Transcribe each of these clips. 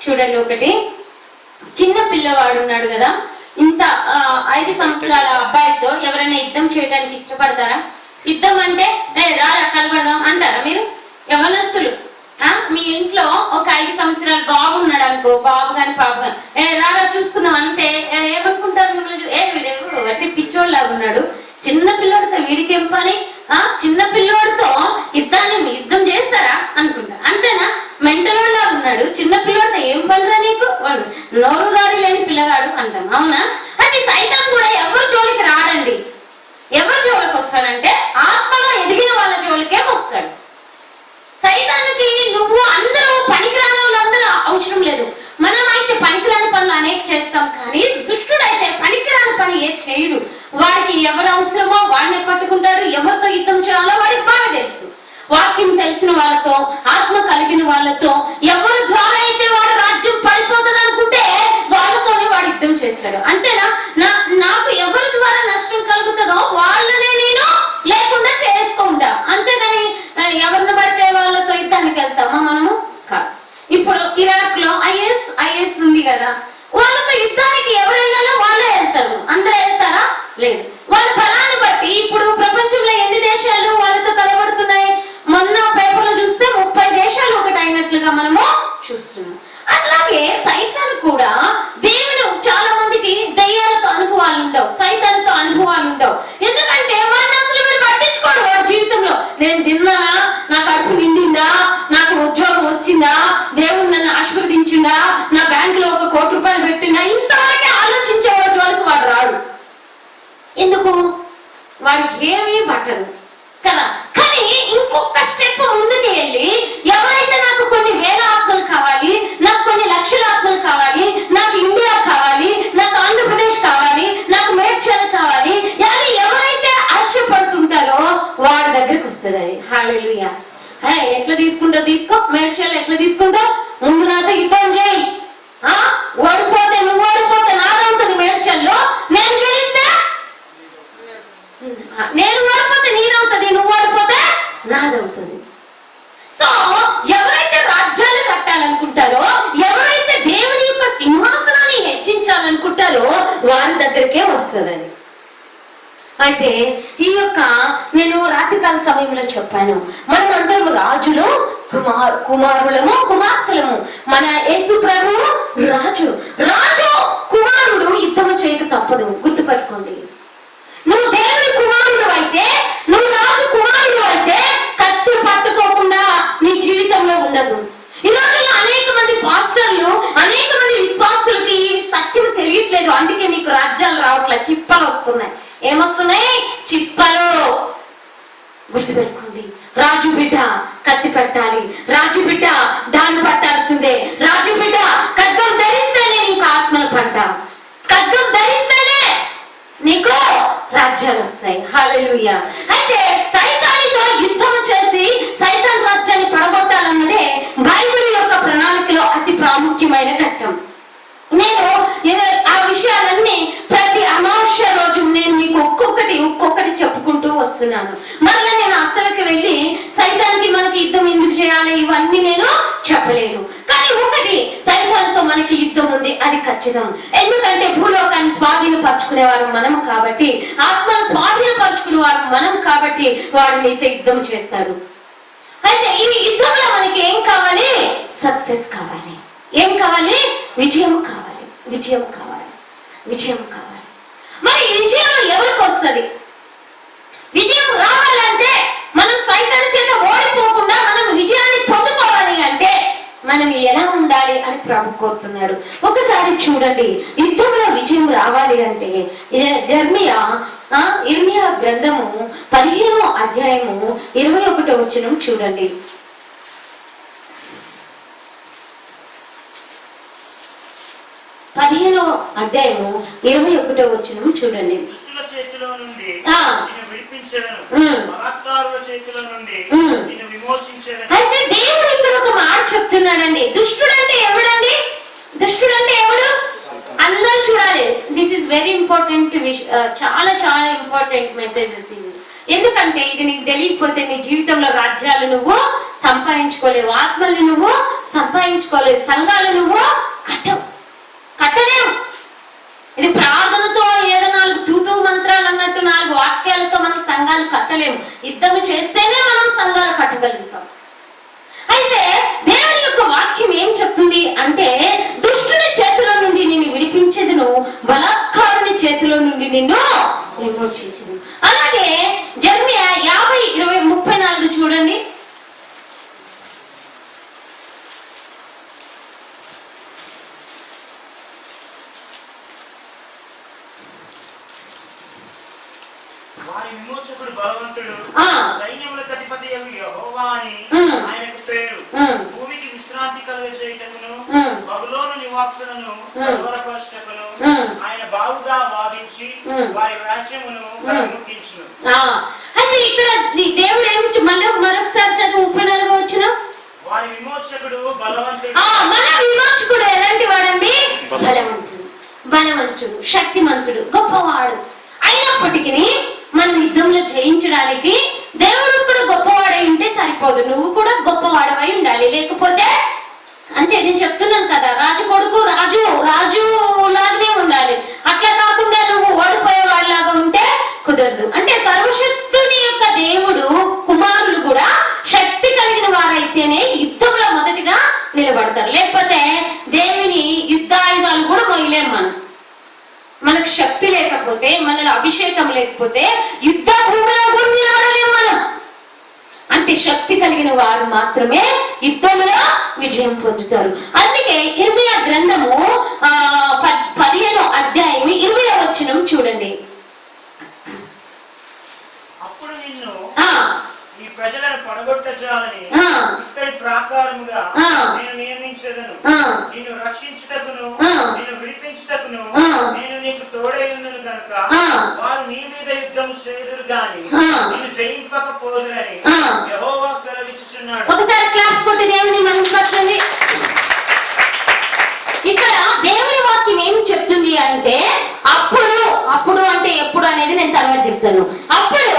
చూడండి. ఒకటి చిన్న పిల్లవాడు ఉన్నాడు కదా, ఇంత 5 సంవత్సరాల అబ్బాయితో ఎవరైనా యుద్ధం చేయడానికి ఇష్టపడతారా? యుద్ధం అంటే రారా కలబడదాం అంటారా మీరు? యవనస్తులు మీ ఇంట్లో ఒక 5 సంవత్సరాలు బాబు ఉన్నాడు అనుకో, బాబు గాని పాప గాని రారా చూసుకుందాం అంటే ఏమనుకుంటారు మిమ్మల్ని? అంటే పిచ్చోళ్ళలాగా ఉన్నాడు, చిన్న పిల్లోడితో వీడికి ఏం పని, చిన్న పిల్లోడితో యుద్ధం చేస్తారా అనుకుంటా. అంతేనా? మెంటలోలా ఉన్నాడు, చిన్న పిల్లోడితో ఏం పనిరా నీకు, నోరు దారి లేని పిల్లగాడు అంటాం, అవునా? అంటే సైతాన్ కూడా ఎవరి జోలికి రాడండి. ఎవరి జోలికి వస్తాడంటే ఆత్మలో ఎదిగిన వాళ్ళ జోలికే వస్తాడు. సైతానికి నువ్వు అందరూ పనికిరాని వాళ్ళందరూ అవసరం లేదు. మనమైతే పనికిరాని పనులు అనేక చేస్తాం, కానీ దుష్టుడైతే పనికిరాని పని ఏ చేయడు. వాడికి ఎవరు అవసరమో వాడిని పట్టుకుంటాడు, ఎవరితో యుద్ధం చేయాలో వాడికి బాగా తెలుసు. వాక్యం తెలిసిన వాళ్ళతో, ఆత్మ కలిగిన వాళ్ళతో, ఎవరి ద్వారా అయితే వాడు రాజ్యం పడిపోతుంది అనుకుంటే వాళ్ళతోనే వాడు యుద్ధం చేస్తాడు. అంతేనా? నాకు ఎవరి ద్వారా నష్టం కలుగుతుందో వాళ్ళనే నేను లేకుండా చేసుకుంటా, అంతేగాని ఎవరిని పడితే వాళ్ళతో యుద్ధానికి వెళ్తామా మనము? కాదు. ఇప్పుడు ఇరాక్ లో ఐఎస్ ఉంది కదా, వాళ్ళతో యుద్ధానికి ఎవరు వెళ్ళాలో వాళ్ళే వెళ్తారు. అందరూ వెళ్తారా? లేదు. వాళ్ళ బలాన్ని బట్టి ఇప్పుడు ప్రపంచంలో ఎన్ని దేశాలు వాళ్ళతో తలబడుతున్నాయి? మొన్న పేపర్లో చూస్తే 30 దేశాలు ఒకటి అయినట్లుగా మనము చూస్తున్నాం. అట్లాగే సైతాన్ కూడా, దేవుడు చాలా మందికి దయ్యాలతో అనుభవాలు ఉండవు, సైతాన్తో అనుభవాలు ఉండవు. ఎందుకంటే వాడిని అసలు మీరు పట్టించుకోరు. వాడి జీవితంలో నేను తిన్నానా, నా కడుపు నిండిందా, నాకు ఉద్యోగం వచ్చిందా, దేవుడు నన్ను ఆశీర్వదించిందా, నా బ్యాంకులో 1 కోటి రూపాయలు పెట్టిందా, ఇంతవరకే ఆలోచించే వాటి వరకు వాడు రాడు. ఎందుకు? వాడికి ఏమీ పట్టదు కదా. కానీ ఇంకొక స్టెప్ ముందుకు వెళ్ళి, ఎవరైతే నాకు కొన్ని వేల ఆత్మలు కావాలి, నాకు కొన్ని లక్షల ఆత్మలు కావాలి, నాకు ఇండియా కావాలి, నాకు ఆంధ్రప్రదేశ్ కావాలి, నాకు మేడ్చల్ కావాలి అని ఎవరైతే ఆశపడుతుంటారో వాడి దగ్గరికి వస్తుంది అది. హల్లెలూయా. ఎట్లా తీసుకుంటావు తీసుకో, మేడ్చల్ ఎట్లా తీసుకుంటావు, ముందు నాతో యుద్ధం చేయి, ఓడిపోతే నువ్వు ఓడిపోతే నాదవుతుంది మేడ్చల్లో, నేను గెలిస్తే నేను ఓడిపోతే నీదవుతుంది, నువ్వు ఓడిపోతే నాదవుతుంది. సో ఎవరైతే రాజ్యాలు కట్టాలనుకుంటారో, ఎవరైతే దేవుని యొక్క సింహాసనాన్ని హెచ్చించాలనుకుంటారో వారి దగ్గరికే వస్తుందని. అయితే ఈ యొక్క నేను రాత్రికాల సమయంలో చెప్పాను, మనం అందరం రాజులు, కుమారులము, కుమార్తెలము. మన యేసు ప్రభువు రాజు కుమారుడు యుద్ధము చేయక తప్పదు. గుర్తుపెట్టుకోండి. నువ్వు దేవుని కుమారుడు అయితే, నువ్వు రాజు కుమారుడు అయితే కత్తి పట్టుకోకుండా నీ జీవితంలో ఉండదు. ఈ రోజుల్లో అనేక మంది పాస్టర్లు, అనేక మంది విశ్వాసులకి ఈ సత్యం తెలియట్లేదు. అందుకే నీకు రాజ్యాలు రావట్లేదు, చిప్పలు వస్తున్నాయి. ఏమొస్తున్నాయి? చిప్పలు. గుర్తుపెట్టుకోండి. రాజు బిడ్డ కత్తి పెట్టాలి, రాజు బిడ్డ దాన్ని పట్టాల్సిందే, రాజు బిడ్డ ఖడ్గం ధరిస్తేనే నీకు ఆత్మలు పంట, ఖడ్గం ధరిస్తేనే నీకు రాజ్యాలు వస్తాయి. హల్లెలూయా. అయితే సైతానితో యుద్ధం చేసి సైతాన్ రాజ్యాన్ని పడగొట్టాలన్నదే బైబిల్ యొక్క ప్రణాళికలో అతి ప్రాముఖ్యమైన ఘట్టం. నేను ఆ విషయాలన్నీ ప్రతి అమావాస్య రోజు నేను మీకు ఒక్కొక్కటి చెప్పుకుంటూ వస్తున్నాను. మళ్ళీ నేను అసలుకి వెళ్ళి సైతానికి మనకి యుద్ధం ఎందుకు చేయాలి ఇవన్నీ నేను చెప్పలేను. కానీ ఒకటి, సైతాన్తో మనకి యుద్ధం ఉంది, అది ఖచ్చితం. ఎందుకంటే భూలోకాన్ని స్వాధీనపరచుకునే వారు మనం కాబట్టి, ఆత్మను స్వాధీనపరచుకునే వారు మనం కాబట్టి వాడు మీతో యుద్ధం చేస్తాడు. అయితే ఈ యుద్ధంలో మనకి ఏం కావాలి? సక్సెస్ కావాలి. ఏం కావాలి? విజయం కావాలి, విజయం కావాలి, విజయం కావాలి. మరి విజయం ఎవరికి వస్తుంది? విజయం రావాలంటే మనం సైతాన్ చేత ఓడిపోకుండా మనం విజయాన్ని పొందుకోవాలి అంటే మనం ఎలా ఉండాలి అని ప్రభు కోరుతున్నాడు. ఒకసారి చూడండి, యుద్ధంలో విజయం రావాలి అంటే ఇర్మియా గ్రంథము 15వ అధ్యాయము 21వ వచనం చూడండి. 15వ అధ్యాయము 21వ వచనం చూడండి. దుష్టుల చేతిలో నుండి నిన్ను విడిపించెదను, బలాత్కారుల చేతిలో నుండి నిన్ను విమోచించెదను. అయితే దేవుడు ఇక్కడ ఒక మాట చెప్తున్నాడండి. దుష్టుడంటే ఎవడండి? దుష్టుడంటే ఎవడు? అందరూ చూడాలి. This is very important. చాలా చాలా ఇంపార్టెంట్ మెసేజెస్ ఇవి. ఎందుకంటే ఇది నీకు తెలియకపోతే నీ జీవితంలో రాజ్యాలు నువ్వు సంపాదించుకోలేవు, ఆత్మల్ని నువ్వు సంపాదించుకోలేవు, సంఘాలు నువ్వు యుద్ధము చేస్తేనే మనం సంఘాలు కట్టగలుగుతాం. అయితే దేవుని యొక్క వాక్యం ఏం చెప్తుంది అంటే, దుష్టుని చేతిలో నుండి నిన్ను విడిపించేదను, బలాత్కారుని చేతిలో నుండి నిన్ను విమోచించదు. అలాగే జెర్మియా 50:20-34 చూడండి. వారి విమోచకుడు బలవంతుడు, సైన్యములకు అధిపతి యెహోవా అని ఆయనకు పేరు. భూమికి విశ్రాంతి కలుగజేయుటకును బబులోను నివాసులను కలవరపరచుటకును ఆయన బావుగా వాదించి వారి రాజ్యమును ముగించును. అయితే ఇక్కడ దేవుడు ఏమి మరొకసారి చదువు 34 వచ్చిన వారి విమోచకుడు బలవంతుడు. మన విమోచకుడు ఎలాంటి వాడండి? బలవంతుడు, శక్తిమంతుడు, గొప్పవాడు. అయినప్పటికీ మనం యుద్ధంలో జయించడానికి దేవుడు కూడా గొప్పవాడై ఉంటే సరిపోదు, నువ్వు కూడా గొప్పవాడవై ఉండాలి. లేకపోతే అంటే నేను చెప్తున్నాను కదా, రాజు కొడుకు రాజు లాగానే ఉండాలి. అట్లా కాకుండా నువ్వు ఓడిపోయేవాడిలాగా ఉంటే కుదరదు. అంటే సర్వశక్తుని యొక్క దేవుడు కుమారులు కూడా శక్తి కలిగిన వారైతేనే యుద్ధంలో మొదటిగా నిలబడతారు. లేకపోతే దేవుని యుద్ధాయుధాలు కూడా మొయ్యలేం మనం. మనకు శక్తి లేకపోతే, మనలో అభిషేకం లేకపోతే యుద్ధ భూమిలో కూడా నిలబడలేము మనం. అంటే శక్తి కలిగిన వారు మాత్రమే యుద్ధంలో విజయం పొందుతారు. అందుకే ఇర్మియా గ్రంథము 15వ అధ్యాయం 20వ వచనం చూడండి. అప్పుడు నిన్ను ఈ ప్రజలను పడగొట్టజాలని ఇత్తడి ప్రాకారముగా నేను నియమించదను. నిన్ను రక్షించుటకును నిన్ను విడిపించుటకును నేను నీకు తోడై ఉన్నను కనుక వారు నీ మీద యుద్ధము చేయుదురు గాని నిన్ను జయింపకపోదురని యెహోవా సెలవిచ్చుచున్నాడు. ఒకసారి క్లాస్ కొట్టి దేవుని మహిమపరచండి. ఇక్కడ దేవుని వాక్యం ఏం చెప్తుంది అంటే, అప్పుడు అంటే ఎప్పుడు అనేది నేను తర్వాత చెప్తాను. అప్పుడు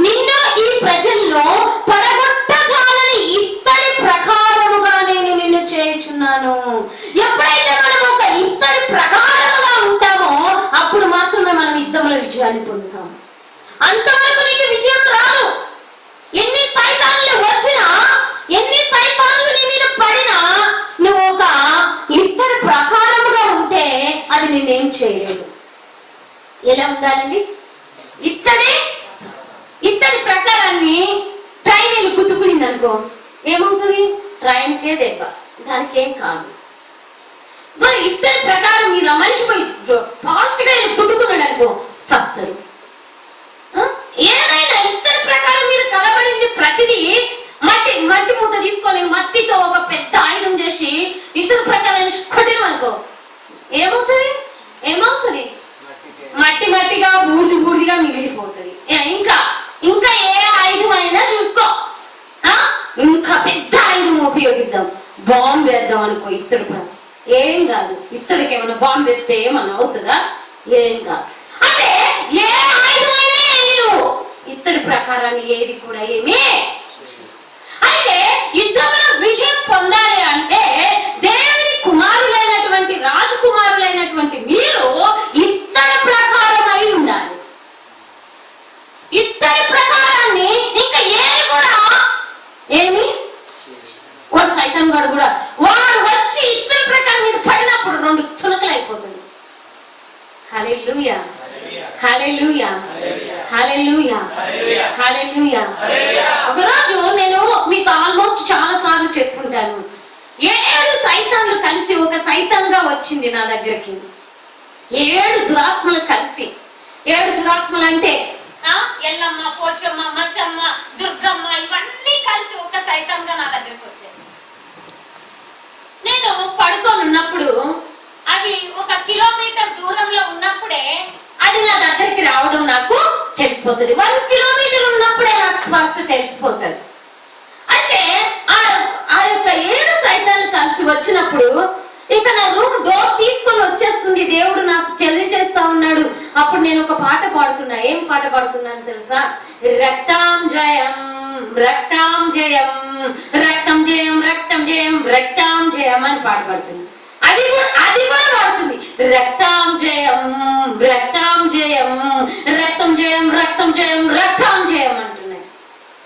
నిన్ను ఈ ప్రజల్లో పడగొట్టజాలని ఇత్తడి ప్రకారముగా నేను నిన్ను చేయుచున్నాను. ఎప్పుడైతే మనం ఒక ఇత్తడి ప్రకారముగా ఉంటామో అప్పుడు మాత్రమే మనం యుద్ధంలో విజయాన్ని పొందుతాం. అంతవరకు నీకు విజయం రాదు. ఎన్ని సైతాన్లు వచ్చినా, ఎన్ని సైతాన్లు నీ మీద పడినా, నువ్వు ఒక ఇత్తడి ప్రకారముగా ఉంటే అది నిన్నేం చేయలేదు. ఎలా ఉండాలండి? ఇత్తడి ప్రకారాన్ని ట్రైన్ వెళ్ళి గుద్దుకునింది అనుకో, ఏమవుతుంది? ట్రైన్కే దెబ్బ, దానికి ఏం కాదు. మరి ఇత్తడి ప్రకారం మీద మనిషి పోయి ఫాస్ట్ గా గుద్దుకున్నాడు అనుకో, చస్తారు. ఏదైనా ఇత్తడి ప్రకారం మీరు కలబడింది ప్రతిదీ మట్టి మూత తీసుకొని మట్టితో ఒక పెద్ద ఆయుధం చేసి ఇతర ప్రకారం కొట్టిన అనుకో, ఏమవుతుంది? మట్టిగా బూడిదిగా మిగిలిపోతుంది. ఇంకా ఏ ఆయుధం అయినా చూసుకో, ఇంకా పెద్ద ఆయుధం ఉపయోగిద్దాం, బాంబు వేద్దాం అనుకో, ఇత్తడి ప్రకారం ఏం కాదు. ఇత్తడికి ఏమన్నా బాంబు వేస్తే ఏమన్నా అవుతుందా? ఏం కాదు. అంటే ఏ ఆయుధమైనా ఇత్తడి ప్రకారాన్ని ఏది కూడా ఏమీ. అయితే యుద్ధంలో విజయం పొందాలి అంటే దేవుని కుమారులైనటువంటి రాజకుమారులైనటువంటి మీరు ఇత్తడి ప్రకారమై ఉండాలి. ఇత్తడి ప్రకారాన్ని ఇంకా ఏది కూడా ఏమి వాడు సైతాన్ వాడు కూడా వాడు వచ్చి ఇత్తడి ప్రకారం మీద పడినప్పుడు 2 తునకలు అయిపోతుంది. హల్లెలూయా, హల్లెలూయా, హల్లెలూయా, హల్లెలూయా. ఒకరోజు నేను మీకు ఆల్మోస్ట్ చాలా సార్లు చెప్పుకుంటాను, 7 సైతాన్లు కలిసి ఒక సైతాన్గా వచ్చింది నా దగ్గరికి. 7 దురాత్మలు కలిసి, 7 దురాత్మలు అంటే ఎల్లమ్మ, పోచమ్మ, మచ్చమ్మ, దుర్గమ్మ ఇవన్నీ కలిసి ఒక సైతాన్గా నా దగ్గరికి వచ్చాయి. నేను పడుకొని ఉన్నప్పుడు అవి 1 కిలోమీటర్ దూరంలో ఉన్నప్పుడే అది నా దగ్గరికి రావడం నాకు తెలిసిపోతుంది. 1 కిలోమీటర్ ఉన్నప్పుడే నాకు స్పర్శ తెలిసిపోతుంది. అంటే ఆ యొక్క 7 సైతాన్లు కలిసి వచ్చినప్పుడు ఇక నా రూమ్ డోర్ తీసుకొని వచ్చేస్తుంది. దేవుడు నాకు తెలియజేస్తా ఉన్నాడు. అప్పుడు నేను ఒక పాట పాడుతున్నా. ఏం పాట పాడుతున్నాను తెలుసా? రక్తం జయం, రక్తం జయం, రక్తం జయం, రక్తం జయం, రక్తం జయం అని పాట పాడుతుంది. అది కూడా పాడుతుంది. రక్తం జయం, రక్తం జయం, రక్తం జయం, రక్తం జయం, రక్తం జయం అంటున్నాయి.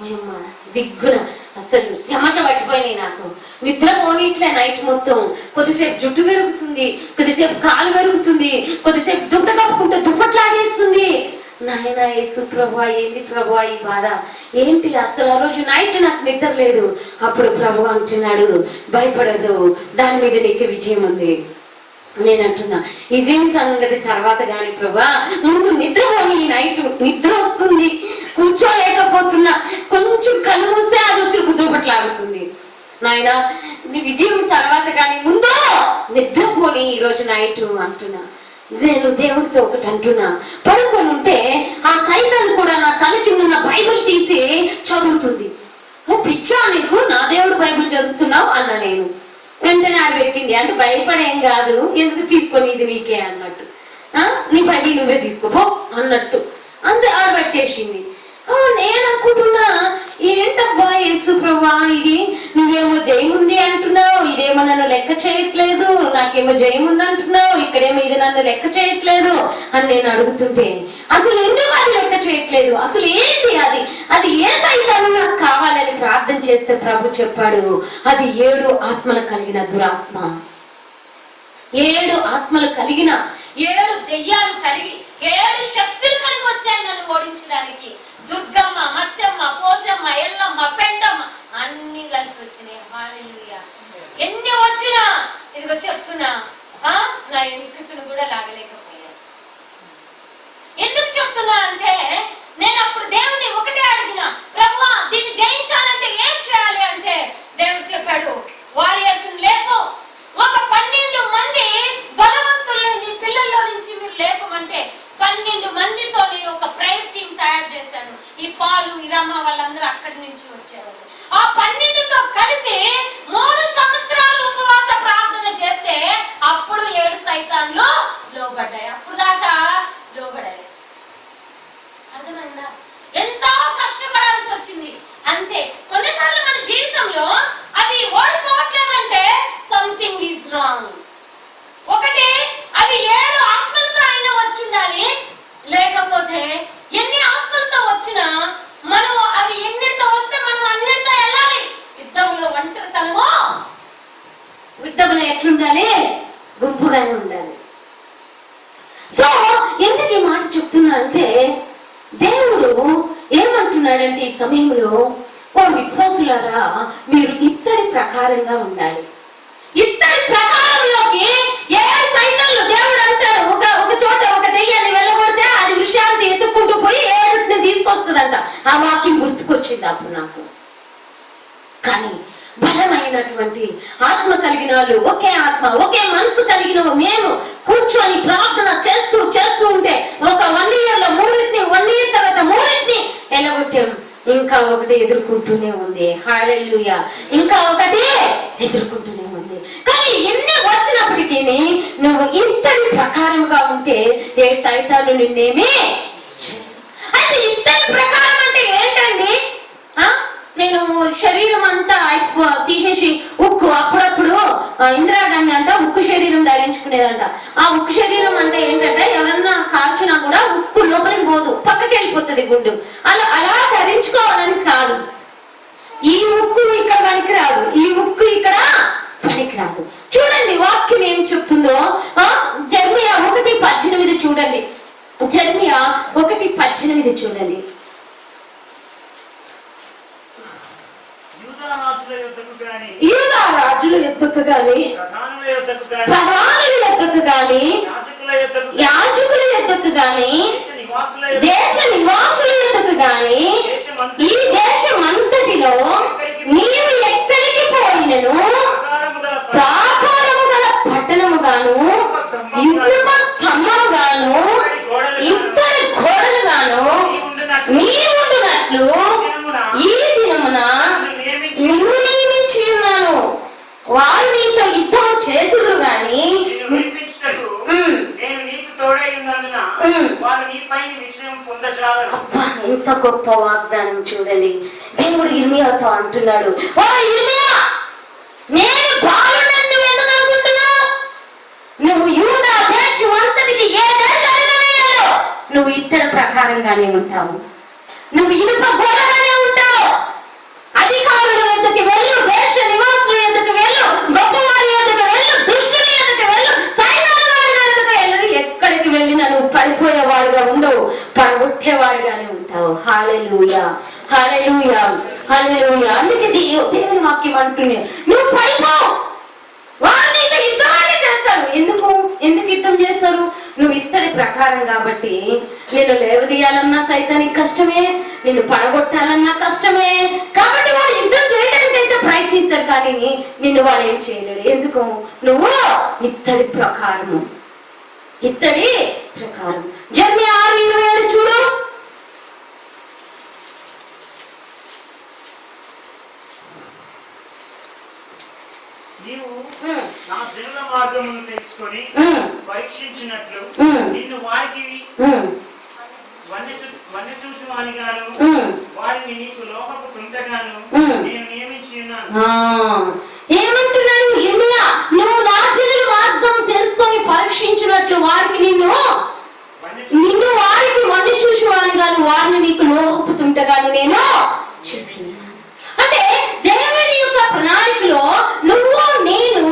అయ్యమ్మ దిగ్గున అసలు చెమట పట్టిపోయినాయి నాకు. నిద్ర పోనీట్లే నైట్ మొత్తం. కొద్దిసేపు జుట్టు పెరుగుతుంది, కొద్దిసేపు కాలు పెరుగుతుంది, కొద్దిసేపు దుప్పట కప్పుకుంటే దుప్పట్లు లాగేస్తుంది. నాయన యేసు ప్రభువా, ఏంటి ప్రభువా ఈ బాధ ఏంటి? అసలు ఆ రోజు నైట్ నాకు నిద్ర లేదు. అప్పుడు ప్రభు అంటున్నాడు, భయపడదు, దాని మీద నీకు విజయం ఉంది. నేను అంటున్నా విజయం సంగతి తర్వాత గాని ప్రభా, ముందు నిద్రపోని. ఈ నైట్ నిద్ర వస్తుంది, కూర్చోలేకపోతున్నా, కొంచెం కళ్ళు మూస్తే అది వచ్చి దుప్పట్లాగుతుంది. నాయన నీ విజయం తర్వాత గాని ముందు నిద్రపోని ఈ రోజు నైట్ అంటున్నా. నేను దేవుడితో ఒకటి అంటున్నా, పడుకొని ఉంటే ఆ సైతాన్ కూడా నా తల కింద ఉన్న బైబిల్ తీసి చదువుతుంది. పిచ్చా నీకు, నా దేవుడు బైబిల్ చదువుతున్నావు అన్న. నేను వెంటనే ఆడ పెట్టింది. అంటే భయపడేం కాదు, ఎందుకు తీసుకొని ఇది నీకే అన్నట్టు, నీ బైబిల్ నువ్వే తీసుకోపో అన్నట్టు అంతే ఆడ పెట్టేసింది. నేను అనుకుంటున్నా, ఏంటబ్బా యేసు ప్రభువా ఇది, నువ్వేమో జయముంది అంటున్నావు, ఇదేమో నన్ను లెక్క చేయట్లేదు, నాకేమో జయముంది అంటున్నావు, ఇక్కడేమో ఇది నన్ను లెక్క చేయట్లేదు అని నేను అడుగుతుంటే, అసలు ఎందుకు అది లెక్క చేయట్లేదు, అసలు ఏంటి అది, అది ఏ సైతాను నాకు కావాలని ప్రార్థన చేస్తే ప్రభు చెప్పాడు, అది 7 ఆత్మలు కలిగిన దురాత్మ. 7 ఆత్మలు కలిగిన, 7 దెయ్యాలు కలిగి, 7 శక్తులు కలిగి వచ్చాయి నన్ను ఓడించడానికి. దుర్గమ్మ, మత్స్యమ్మ, పోసమ్మ, ఎల్లమ్మ, పెండమ్మ అన్ని కలిసి వచ్చినాయి. హల్లెలూయా. ఎన్ని వచ్చినా ఇదిగో చెప్తున్నా, నా ఇంటిని కూడా లాగలేకపోయా. ఎందుకు చెప్తున్నా అంటే, నేను అప్పుడు దేవుని ఒకటే అడిగిన, ప్రభువా దీన్ని జయించాలంటే ఏం చేయాలి అంటే, దేవుడు చెప్పాడు, వారియర్స్ లేపు, ఒక 12 మంది బలవంతుల్ని పిల్లల్లో నుంచి మీరు లేపమంటే 12 మందితో నేను ఒక ప్రైవేట్ టీం తయారు చేశాను. ఈ పాలు, ఇరమ్మ వాళ్ళందరూ అక్కడి నుంచి వచ్చేవారు. ఆ 12తో కలిసి 3 సంవత్సరాలు ఉపవాస ప్రార్థన చేస్తే అప్పుడు 7 సైతాన్లు లోబడ్డాయి. అప్పుడు దాకా లోబడాయి. అర్థమైందా? ఎంతో కష్టపడాల్సి వచ్చింది. అంతే. కొన్నిసార్లు మన జీవితంలో అవి ఓడిపోవట్లేదంటే సంథింగ్ ఈజ్ రాంగ్. ఒకటి, అవి 7 ఆత్మలతో అయినా వచ్చుండాలి, లేకపోతే ఎన్ని ఆత్మలతో వచ్చినా మనం అవి ఎన్నిటితో వస్తే మనం అన్నిటితో వెళ్ళాలి. యుద్ధంలో ఒంటరితనమో, యుద్ధంలో ఎట్లుండాలి, గుంపుగానే ఉండాలి. సో ఎందుకు ఈ మాట చెప్తున్నా అంటే, దేవుడు ఏమంటున్నాడంటే ఈ సమయంలో, ఓ విశ్వాసులారా మీరు ఇత్తడి ప్రకారంగా ఉండాలి. ఇత్తడి ప్రకారంలోకి 7 సైతాన్లు దేవుడు అంటాడు, ఒక చోట ఒక దెయ్యాన్ని వెళ్ళగొడితే అది విషయాన్ని ఎత్తుకుంటూ పోయి 7ని తీసుకొస్తుందంట. ఆ వాక్యం గుర్తుకొచ్చింది అప్పుడు నాకు. కానీ బలమైనటువంటి ఆత్మ కలిగిన వాళ్ళు, ఒకే ఆత్మ ఒకే మనసు కలిగిన మేము కూర్చొని ప్రార్థన చేస్తూ ఉంటే ఒక 1 ఇయర్లో 3ని, 1 ఇయర్ తర్వాత 3ని ఎలగొట్టాం. ఇంకా ఒకటి ఎదుర్కొంటూనే ఉంది. హల్లెలూయా. ఇంకా ఒకటి ఎదుర్కొంటూనే ఉంది. కానీ ఎన్ని వచ్చినప్పటికీ నువ్వు ఇంతటి ప్రకారంగా ఉంటే ఏ సైతాను నిన్నేమి. అయితే ఇంతటి ప్రకారం అంటే ఏంటండి? నేను శరీరం అంతా తీసేసి ఉక్కు, అప్పుడప్పుడు ఇందిరాగాంధీ అంట ఉక్కు శరీరం ధరించుకునేదంట. ఆ ఉక్కు శరీరం అంటే ఏంటంటే, ఎవరన్నా కాల్చినా కూడా ఉక్కు లోపలికి పోదు, పక్కకి వెళ్ళిపోతుంది గుండు. అలా ధరించుకోవాలని కాదు. ఈ ఉక్కు ఇక్కడ పనికిరాదు, ఈ ఉక్కు ఇక్కడ పనికిరాదు. చూడండి వాక్యం ఏం చెప్తుందో. జెర్మియా 1:18 చూడండి. జెర్మియా 1:18 చూడండి. యూదా రాజుల యుద్ధకు గాని, ప్రధానుల యుద్ధకు గాని, యాజకుల యుద్ధకు గాని, దేశ నివాసుల యుద్ధకు గాని, ఈ దేశమంతటిలో నీవు ఎక్కడికి పోయినను ప్రాకారము గల పట్టణము గాను, ఇనుప స్తంభము గాను, ఇత్తడి గోడలు గాను నీవుండునట్లు ఈ దినమున నిన్ను నియమించి ఉన్నాను. వారు నీతో యుద్ధం చేసుదురు గాని ఎంత గొప్ప వాగ్దానం చూడండి. దేవుడు ఇర్మియాతో అంటున్నాడు, ఓ ఇర్మియా, నేను బాలుడని నువ్వు ఎందుకు అనుకుంటున్నావు? నువ్వు యూదా దేశం అంతటికి ఏ దేశానికైనా నువ్వు ఇత్తడి ప్రకారంగానే ఉంటావు, నువ్వు ఇనుప గోడగానే ఉంటావు. హల్లెలూయా, హల్లెలూయా, హల్లెలూయా. అందుకే దేవుని వాక్యం అంటుంది, నువ్వు పడిపో, వారిని యుద్ధాన్ని చేస్తారు. ఎందుకు యుద్ధం చేస్తారు? నువ్వు ఇత్తడి ప్రకారం కాబట్టి నిన్ను లేవదీయాలన్నా సైతానికి కష్టమే, నిన్ను పడగొట్టాలన్నా కష్టమే. కాబట్టి వాడు యుద్ధం చేయడానికి అయితే ప్రయత్నిస్తారు, కానీ నిన్ను వాడు ఏం చేయలేడు. ఎందుకు? నువ్వు ఇత్తడి ప్రకారము, ఇత్తడి ప్రకారం. జర్మియా 6:27 చూడు. నీవు నా జనుల మార్గమును తెలుసుకొని పరీక్షించినట్లు నిన్ను వారికి వన్యచూచు వానిగాను వారిని నీకు లోహపు తుంటగాను నేను నియమించి ఉన్నాను. ఏమంటున్నాడు ఇర్మియా? నువ్వు నా జనుల మార్గం తెలుసుకొని పరీక్షించినట్లు వారికి నిన్ను వారికి వన్యచూచు వానిగాను వారిని నీకు లోహపు తుంటగాను నేను చేస్తున్నాను. అంటే దేవుని యొక్క ప్రణాళికలో నువ్వు నేను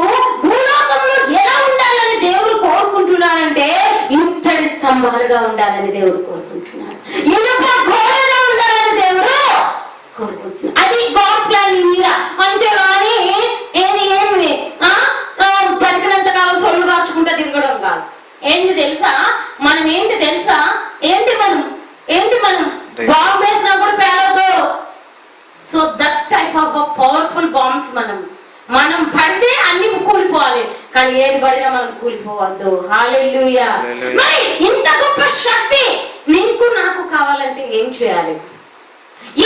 భూలోకంలో ఎలా ఉండాలని దేవుడు కోరుకుంటున్నాడంటే ఇత్తడి స్తంభాలుగా ఉండాలని దేవుడు కోరుకుంటున్నాడు, ఇనుప గోడగా ఉండాలని దేవుడు కోరుకుంటున్నాడు. అది గాడ్ ప్లాన్ మీద. అంతేగాని ఏమి బతికినంత కాలం సొల్లు కాచుకుంటా తిరగడం కాదు. ఏంటి తెలుసా? మనం ఏంటి తెలుసా? ఏంటి మనం బాంబు వేసినా కూడా పేరతో. So that type of powerful bombs మనం పడితే అన్ని కూలిపోవాలి, కానీ ఏది పడినా మనం కూలిపోవద్దు. హల్లెలూయా. మరి ఇంత గొప్ప శక్తి నీకు నాకు కావాలంటే ఏం చేయాలి?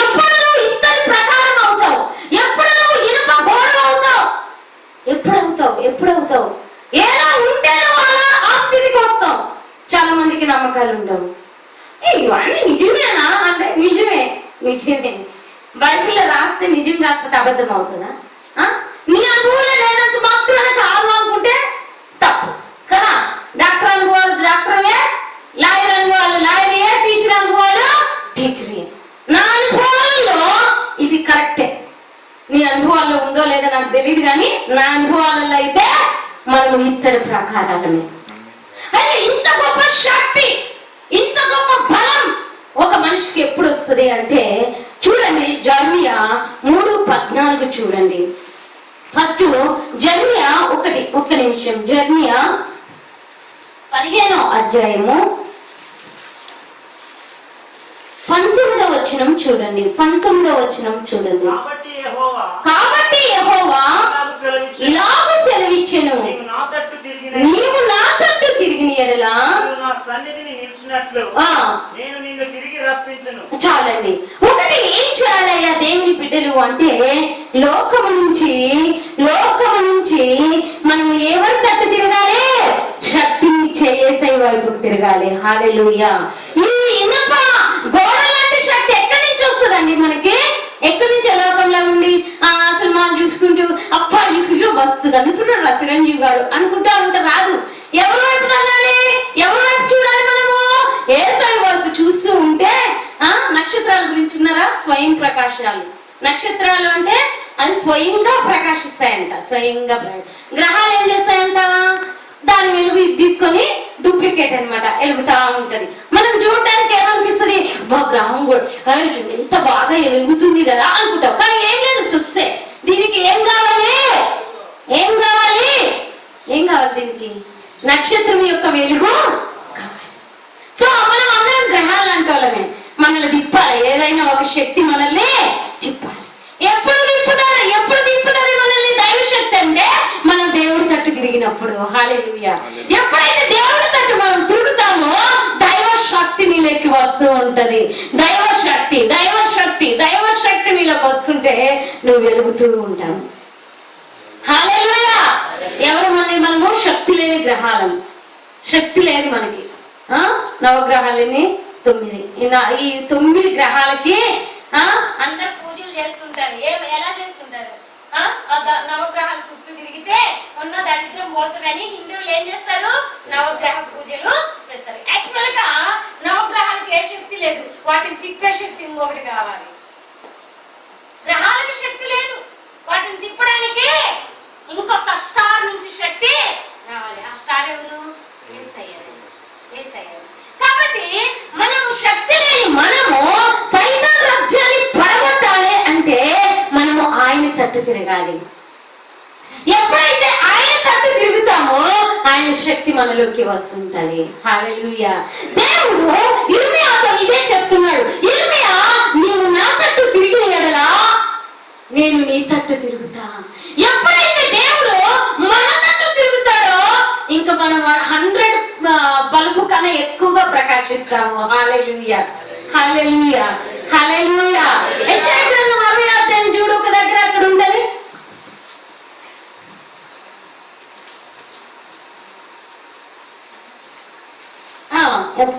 ఎప్పుడు నువ్వు ఇత్తడి ప్రకారం అవుతావు? ఎప్పుడు నువ్వు ఇనుప గోడ అవుతావు? ఎప్పుడవుతావు? ఎలా ఉంటే నువ్వు అలా ఆ స్థితికి వస్తావు. చాలా మందికి నమ్మకాలు ఉండవు. ఇవన్నీ నిజమేనా అంటే నిజమే. బైబిల్లో రాస్తే నిజం కాకపోతే అబద్ధం అవుతుందా? నీ అనుభవంలో లేనంత మాత్రమే కాదు అనుకుంటే తప్పు కదా. డాక్టర్ అనుభవాలు డాక్టరే, లాయర్ అనుభవాలు లాయరే, టీచర్ అనుభవాలు టీచరే. నా అనుభవాలలో ఇది కరెక్టే. నీ అనుభవాల్లో ఉందో లేదో నాకు తెలియదు, కానీ నా అనుభవాలలో అయితే మనము ఇత్తడి ప్రకారాలనే. అయితే ఇంత గొప్ప శక్తి, ఇంత గొప్ప బలం ఒక మనిషికి ఎప్పుడు వస్తుంది అంటే చూడండి, జర్మియా 3:14 చూడండి. ఫస్ట్ జర్మియా ఒక్క నిమిషం. జర్మియా 15వ అధ్యాయము 19వ వచనం చూడండి. 19వ వచనం చూడండి. కాబట్టి యెహోవా ఇలాగ సెలవిచ్చెను, నీవు నా తట్టు తిరిగిన యెడల నా సన్నిధిని నిలిచినట్లు నేను నిన్ను తిరిగి రప్పించును. చాలండి. ఒకటి ఏం చేయాలయ్యా దేవుని బిడ్డలు అంటే, లోకము నుంచి మనం ఎవరి తట్టు తిరగాలి? శక్తిని యేసయ్య వైపు తిరగాలి. హల్లెలూయా. ఈ ఇనుప గోడ లాంటి శక్తి ఎక్కడి నుంచి వస్తుందండి మనకి? ఎక్కడి నుంచి? లోకంలో ఉండి సినిమాలు చూసుకుంటూ అప్పా ఇల్లు వస్తుంది అందుతున్నాడు చిరంజీవి గారు అనుకుంటా ఉంటే రాదు. ఎవరి వైపు తిరగాలి? ఎవరి వైపు చూడాలి? మనము యేసయ్య వైపు చూస్తూ ఉంటే నక్షత్రాల గురించి ఉన్నారా? స్వయం ప్రకాశాలు. నక్షత్రాలు అంటే అది స్వయంగా ప్రకాశిస్తాయంట. గ్రహాలు ఏం చేస్తాయంట? దాని వెలుగు తీసుకొని డూప్లికేట్ అన్నమాట, వెలుగుతా ఉంటది. మనం చూడటానికి ఏమనిపిస్తుంది? మా గ్రహం కూడా ఎంత బాగా వెలుగుతుంది కదా అనుకుంటాం, కానీ ఏం లేదు. చూస్తే దీనికి ఏం కావాలి? దీనికి నక్షత్రం యొక్క వెలుగు కావాలి. సో మనం అందరం గ్రహాలు అంటే వాళ్ళమే. మనల్ని తిప్పాలి, ఏదైనా ఒక శక్తి మనల్ని తిప్పాలి. ఎప్పుడు తిప్పుతారు మనల్ని? దైవ శక్తి అంటే మనం దేవుడి తట్టు తిరిగినప్పుడు. హల్లెలూయా. ఎప్పుడైతే దేవుడి తట్టు మనం తిరుగుతామో దైవ శక్తి నీలోకి వస్తూ ఉంటది. దైవ శక్తి నీలోకి వస్తుంటే నువ్వు వెలుగుతూ ఉంటావు. హల్లెలూయా. ఎవరు మనము శక్తి లేని గ్రహాలను, శక్తి లేదు మనకి. నవగ్రహాలని 9. ఈ 9 గ్రహాలకి అందరు పూజలు చేస్తుంటారు. ఎలా చేస్తుంటారు? నవగ్రహాలు చుట్టూ తిరిగితే ఉన్న దరిద్రం పోతుందని హిందువులు ఏం చేస్తారు? నవగ్రహ పూజలు చేస్తారు. యాక్చువల్ గా నవగ్రహాలకు ఏ శక్తి లేదు, వాటిని తిప్పే శక్తి ఇంకొకటి కావాలి. గ్రహాలకు శక్తి లేదు, వాటిని తిప్పడానికి ఇంకొక స్టార్ నుంచి శక్తి రావాలి. ఆ స్టార్ ఎవరు? యేసయ్య. కాబట్టి మనము శక్తి లేని మనము తట్టు తిరగాలి. ఎప్పుడైతే ఆయన తట్టు తిరుగుతామో ఆయన శక్తి మనలోకి వస్తుంటది. హల్లెలూయా. దేవుడు ఇర్మియాతో ఇదే చెప్తున్నాడు. ఇర్మియా, నీవు నా తట్టు తిరిగిన ఎడల నేను నీ తట్టు తిరుగుతా. ఎప్పుడైతే దేవుడు మన తట్టు తిరుగుతాడో ఇంకా మనం 100 బల్బు కన్నా ఎక్కువగా ప్రకాశిస్తాము. హల్లెలూయా, హల్లెలూయా, హల్లెలూయా. యెషయా గ్రంథం 60వ అధ్యాయం చూడు, ఒక దగ్గర అక్కడ ఉంటది.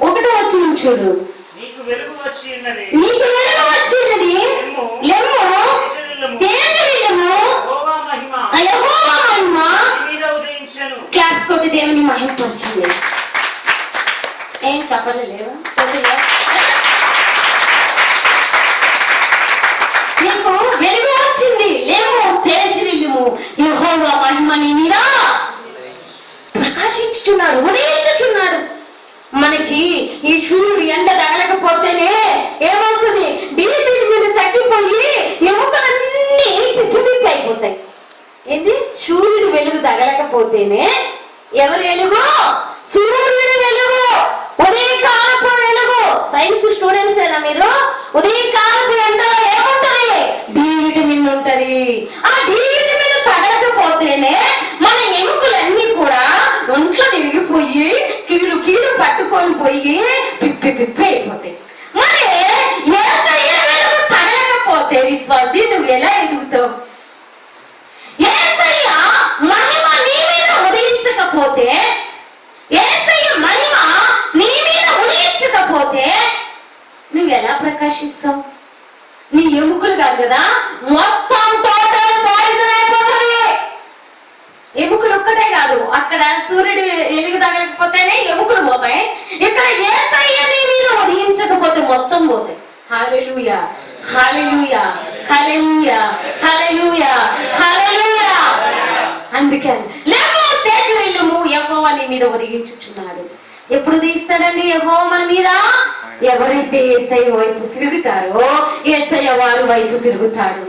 ఒకటో వచ్చిన చూడు. నీకు వెలుగు వచ్చి ఉన్నది, నీకు వెలుగు వచ్చినది, లెమ్ము, తేజరిల్లుము, యెహోవా మహిమ యెహోవా మహిమ నీ మీద ఉదయించెను. క్లాస్ కొట్టి దేవుని మహిమపరిచింది. ఏం చెప్పలేవు? నీకు వెలుగు వచ్చింది, లేము, తేజరిల్లుము, యెహోవా మహిమ నీ మీద ప్రకాశించుచున్నాడు, ఉదయించుచున్నాడు. మనకి ఈ సూర్యుడు ఎండ తగలకపోతేనే ఏమవుతుంది? బీపీ మీద తగ్గిపోయి ఎముకలన్నీ పిప్పి అయిపోతాయి. ఏంటి? సూర్యుడు వెలుగు తగలకపోతేనే ఎవరు వెలుగు? సూర్యుడు వెలుగు, ఉదయకాలపు వెలుగు. సైన్స్ స్టూడెంట్స్ ఏనా మీరు? ఉదయకాలపు ఎండలో ఏముంటది? డి విటమిన్ ఉంటది. ఆ డి విటమిన్ తగలకపోతేనే మన ఎముకలన్నీ కూడా ఒంట్లో తిరిగిపోయి కీలు పట్టుకొని పోయి పిప్పి అయిపోతాయి. మరి యేసయ్య వెలుగు తగలకపోతే విశ్వాసి నువ్వు ఎలా ఎదుగుతావు? యేసయ్య మహిమ నీ మీద ఉదయించకపోతే, యేసయ్య మహిమ నీ మీద ఉదయించకపోతే నువ్వు ఎలా ప్రకాశిస్తావు? నీ ఎముకలు కాదు కదా, మొత్తం టోటల్ పాయిజన్ అయిపోతుంది. ఎముకలు ఒక్కటే కాదు, అక్కడ సూర్యుడు వెలుగు తగలకపోతేనే ఎముకలు పోతాయి. ఇక్కడ యేసయ్య నీ మీద ఉదయించకపోతే మొత్తం పోతాయి. హల్లెలూయా, హల్లెలూయా, హల్లెలూయా, హల్లెలూయా, హల్లెలూయా. అందుకని లేమో తేజరిల్లుము, యెహోవా నీ మీద ఉదయించుచున్నాడు. ఎప్పుడు తీస్తాడండి యెహోవా మన మీద? ఎవరైతే యేసయ్య వైపు తిరుగుతారో యేసయ్య వారి వైపు తిరుగుతాడు.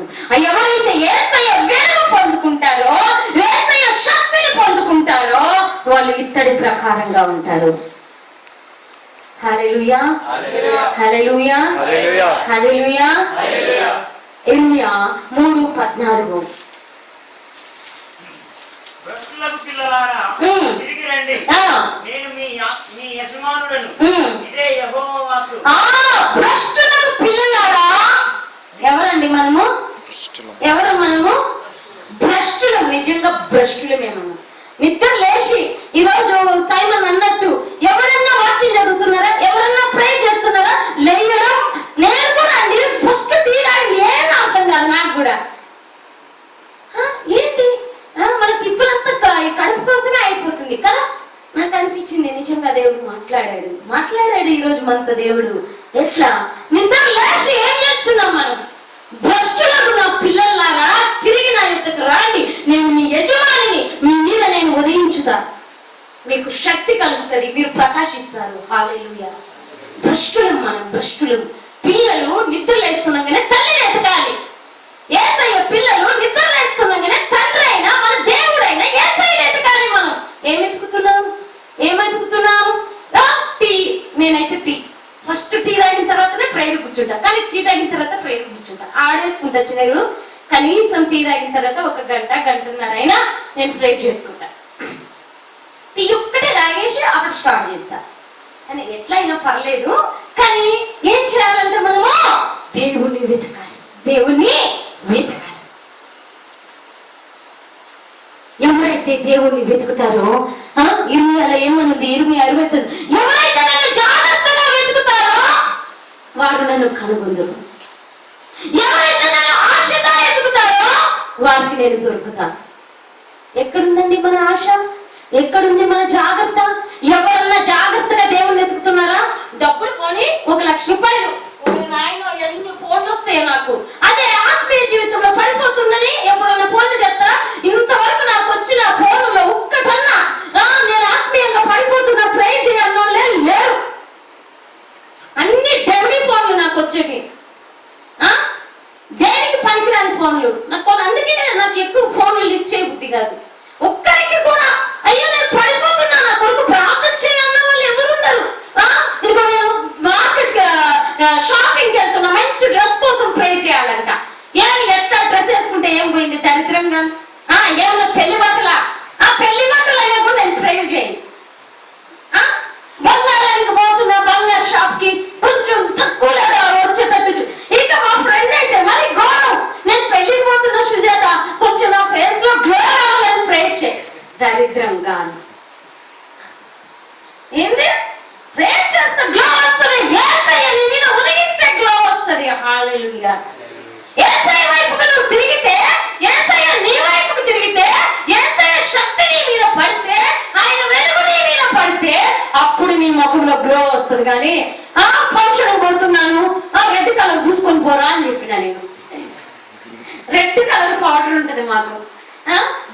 ఎవరైతే యేసయ్య వెలుగు పొందుకుంటారో, యేసయ్య శక్తిని పొందుకుంటారో వాళ్ళు ఇత్తడి ప్రకారంగా ఉంటారు. హల్లెలూయా, హల్లెలూయా, హల్లెలూయా. ఇర్మియా 3:14. భ్రష్టులకు పిల్లలారా తిరిగి రండి, నేను మీ యజమానులను. ఇదే యెహోవా వాక్కు. భ్రష్టులకు పిల్లలారా. ఎవరండి మనము? ఎవరు మనము? భ్రష్టులం. నిజంగా భ్రష్టులమే మనం. నిద్ర లేచి ఈరోజు సైమన్ అన్నట్టు ఎవరన్నా వాక్యం జరుగుతున్నారా, ఎవరన్నా ప్రే చేస్తున్నారా, లేయడం నేను కూడా అండి ఫస్ట్ తీరాలి. ఏం అర్థం కాదు నాకు కూడా. ఏంటి మన తిప్పులంతా కడుపు కోసమే అయిపోతుంది కదా. నాకు అనిపించింది నిజంగా దేవుడు మాట్లాడాడు ఈ రోజు మనతో దేవుడు. ఎట్లా? నిద్ర లేచి ఏం చేస్తున్నాం మనం? భ్రష్టులకు నా పిల్లలారా తిరిగి నా యొద్దకు రండి, నేను మీ యజమానిని, మీ మీద నేను ఉదయించుతా. మీకు శక్తి కలుగుతుంది, మీరు ప్రకాశిస్తారు. హల్లెలూయా. భ్రష్టులం మనం, భ్రష్టులం. పిల్లలు నిద్రలేస్తున్నాగానే తల్లిని ఎతకాలి. యేసయ్య పిల్లలు నిద్రలేస్తున్నాగానే తండ్రి అయినా మన దేవుడైనా యేసయ్యని ఎతకాలి. మనం ఏం ఎతుకుతున్నాము? టీ. నేనైతే టీ ఫస్ట్ టీ తాగిన తర్వాతనే ప్రేయర్ కూర్చుంటా. కానీ టీ తాగిన తర్వాత ప్రేయర్ కూర్చుంటా. ఆడేసుకుంటా చిన్నలు. కనీసం టీ తాగిన తర్వాత 1 గంట, గంటన్నర అయినా నేను ప్రేయర్ చేసుకుంటా. టీ ఒక్కటే తాగేసి అప్పుడు స్టార్ట్ చేస్తా. కానీ ఎట్లయినా పర్లేదు, కానీ ఏం చేయాలంటే మనము దేవుణ్ణి వెతకాలి, దేవుణ్ణి వెతకాలి. ఎవరైతే దేవుణ్ణి వెతుకుతారో, ఇర్మియాలో ఏమన్నది? ఇర్మియా 69. ఎవరైతే నన్ను జాగ్రత్తగా వెతుకుతారో వారు నన్ను కనుగొందురు. ఎవరైతే నన్ను ఆశగా వెతుకుతారో వారికి నేను దొరుకుతా. ఎక్కడుందండి మన ఆశ? ఎక్కడుంది మన జాగ్రత్త? ఎవరన్నా జాగ్రత్తగా దేవుణ్ణి వెతుకుతున్నారా? డబ్బులు కొని 1 లక్ష రూపాయలు ఎన్ని ఫోన్లు వస్తాయి నాకు, అదే ఆత్మీయ జీవితంలో పడిపోతుందని ఎప్పుడన్నా ఫోన్లు చెప్తారా? ఇంతవరకు నాకు వచ్చిన ఫోన్లో ఒక్కటన్నా నేను ఆత్మీయంగా పడిపోతున్నా ప్రే చేయాలో లేరు. అన్ని డెవలీ ఫోన్లు నాకు వచ్చేటి, దేనికి పనికిరాని ఫోన్లు నాకు. అందుకే ఏంది ప్రేర్ చేస్తే గ్లో వస్తుంది. యేసయ్య నీ మీద ఉదయిస్తే గ్లో వస్తుంది. హల్లెలూయా. యేసయ్య వైపుకు నువ్వు తిరిగితే, యేసయ్య నీ వైపుకు తిరిగితే, యేసయ్య శక్తి నీ మీద పడితే, ఆయన వెలుగు నీ మీద పడితే అప్పుడు నీ ముఖంలో గ్లో వస్తుంది. కానీ ఫంక్షన్ పోతున్నాను, రెడ్ కలర్ పూసుకొని పోరా అని చెప్పిన నేను. రెడ్ కలర్ పౌడర్ ఉంటది మాకు,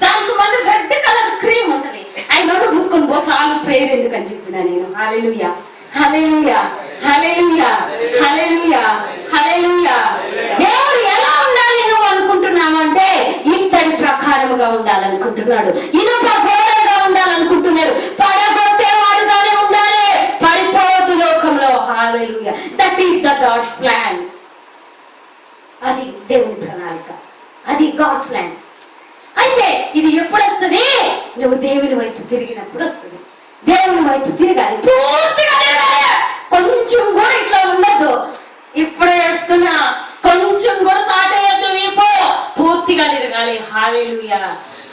దానికి మళ్ళీ రెడ్ కలర్ క్రీమ్ ఉంటది, ఆయన రెండు పూసుకొని పో చాలు, ప్రేర్ ఎందుకని చెప్పిన నేను. హల్లెలూయా, హల్లెలూయా, హల్లెలూయా, హల్లెలూయా, హల్లెలూయా. దేవుడు ఎలా ఉండాలి నువ్వు అనుకుంటున్నావంటే ఇత్తడి ప్రకారముగా ఉండాలనుకుంటున్నాడు, ఇనుప గోడగా ఉండాలనుకుంటున్నాడు, పడగొట్టేవాడుగానే ఉండాలి, పడిపోవద్దు లోకంలో. Hallelujah. That is the God's plan. అది దేవుని ప్రణాళిక, అది గాడ్స్ ప్లాన్. అయితే ఇది ఎప్పుడు వస్తుంది? నువ్వు దేవుని వైపు తిరిగినప్పుడు వస్తుంది. దేవుని వైపు తిరగాలి, పూర్తిగా తిరగాలి, కొంచెం కూడా ఇట్లా ఉండద్దు. ఇప్పుడే చెప్తున్నా, కొంచెం కూడా సాటేయద్దు, వీపు పూర్తిగా తిరగాలి. హల్లెలూయా,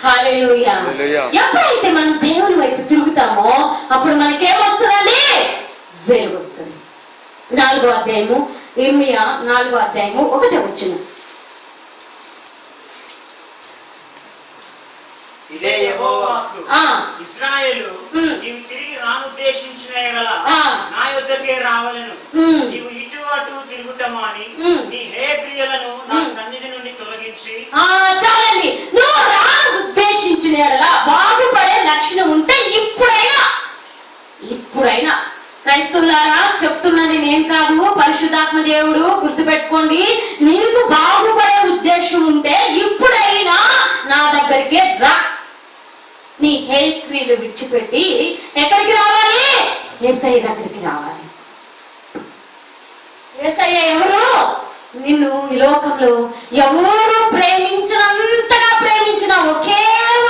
హల్లెలూయా. ఎప్పుడైతే మనం దేవుని వైపు తిరుగుతామో అప్పుడు మనకేమొస్తుందండి? వెలుగు వస్తుంది. 4వ అధ్యాయము, ఇర్మియా 4వ అధ్యాయము 1వ వచనం. ఇదే యెహోవా వాక్కు. ఇశ్రాయేలు, నీవు తిరిగి రానుద్దేశించిన యెడల నా యొద్దకే రావలెను. నీవు ఇటు అటు తిరుగుటమాని నీ హే క్రియలను నా సన్నిధి నుండి తొలగించి. చాలండి. నువ్వు రాను ఉద్దేశించిన యెడల బాగుపడే లక్షణం ఉంటే ఇప్పుడైనా క్రైస్తవులారా చెప్తున్నది నేను కాదు, పరిశుద్ధాత్మ దేవుడు. గుర్తుపెట్టుకోండి, నీకు బాగుపడే ఉద్దేశం ఉంటే ఇప్పుడైనా నా దగ్గరికి రా. నీ హెల్త్ క్రియలు విడిచిపెట్టి ఎక్కడికి రావాలి? యేసయ్య దగ్గరికి రావాలి. యేసయ్య ఎవరు? నిన్ను ఈ లోకంలో ఎవరు ప్రేమించినంతగా ప్రేమించిన ఒకే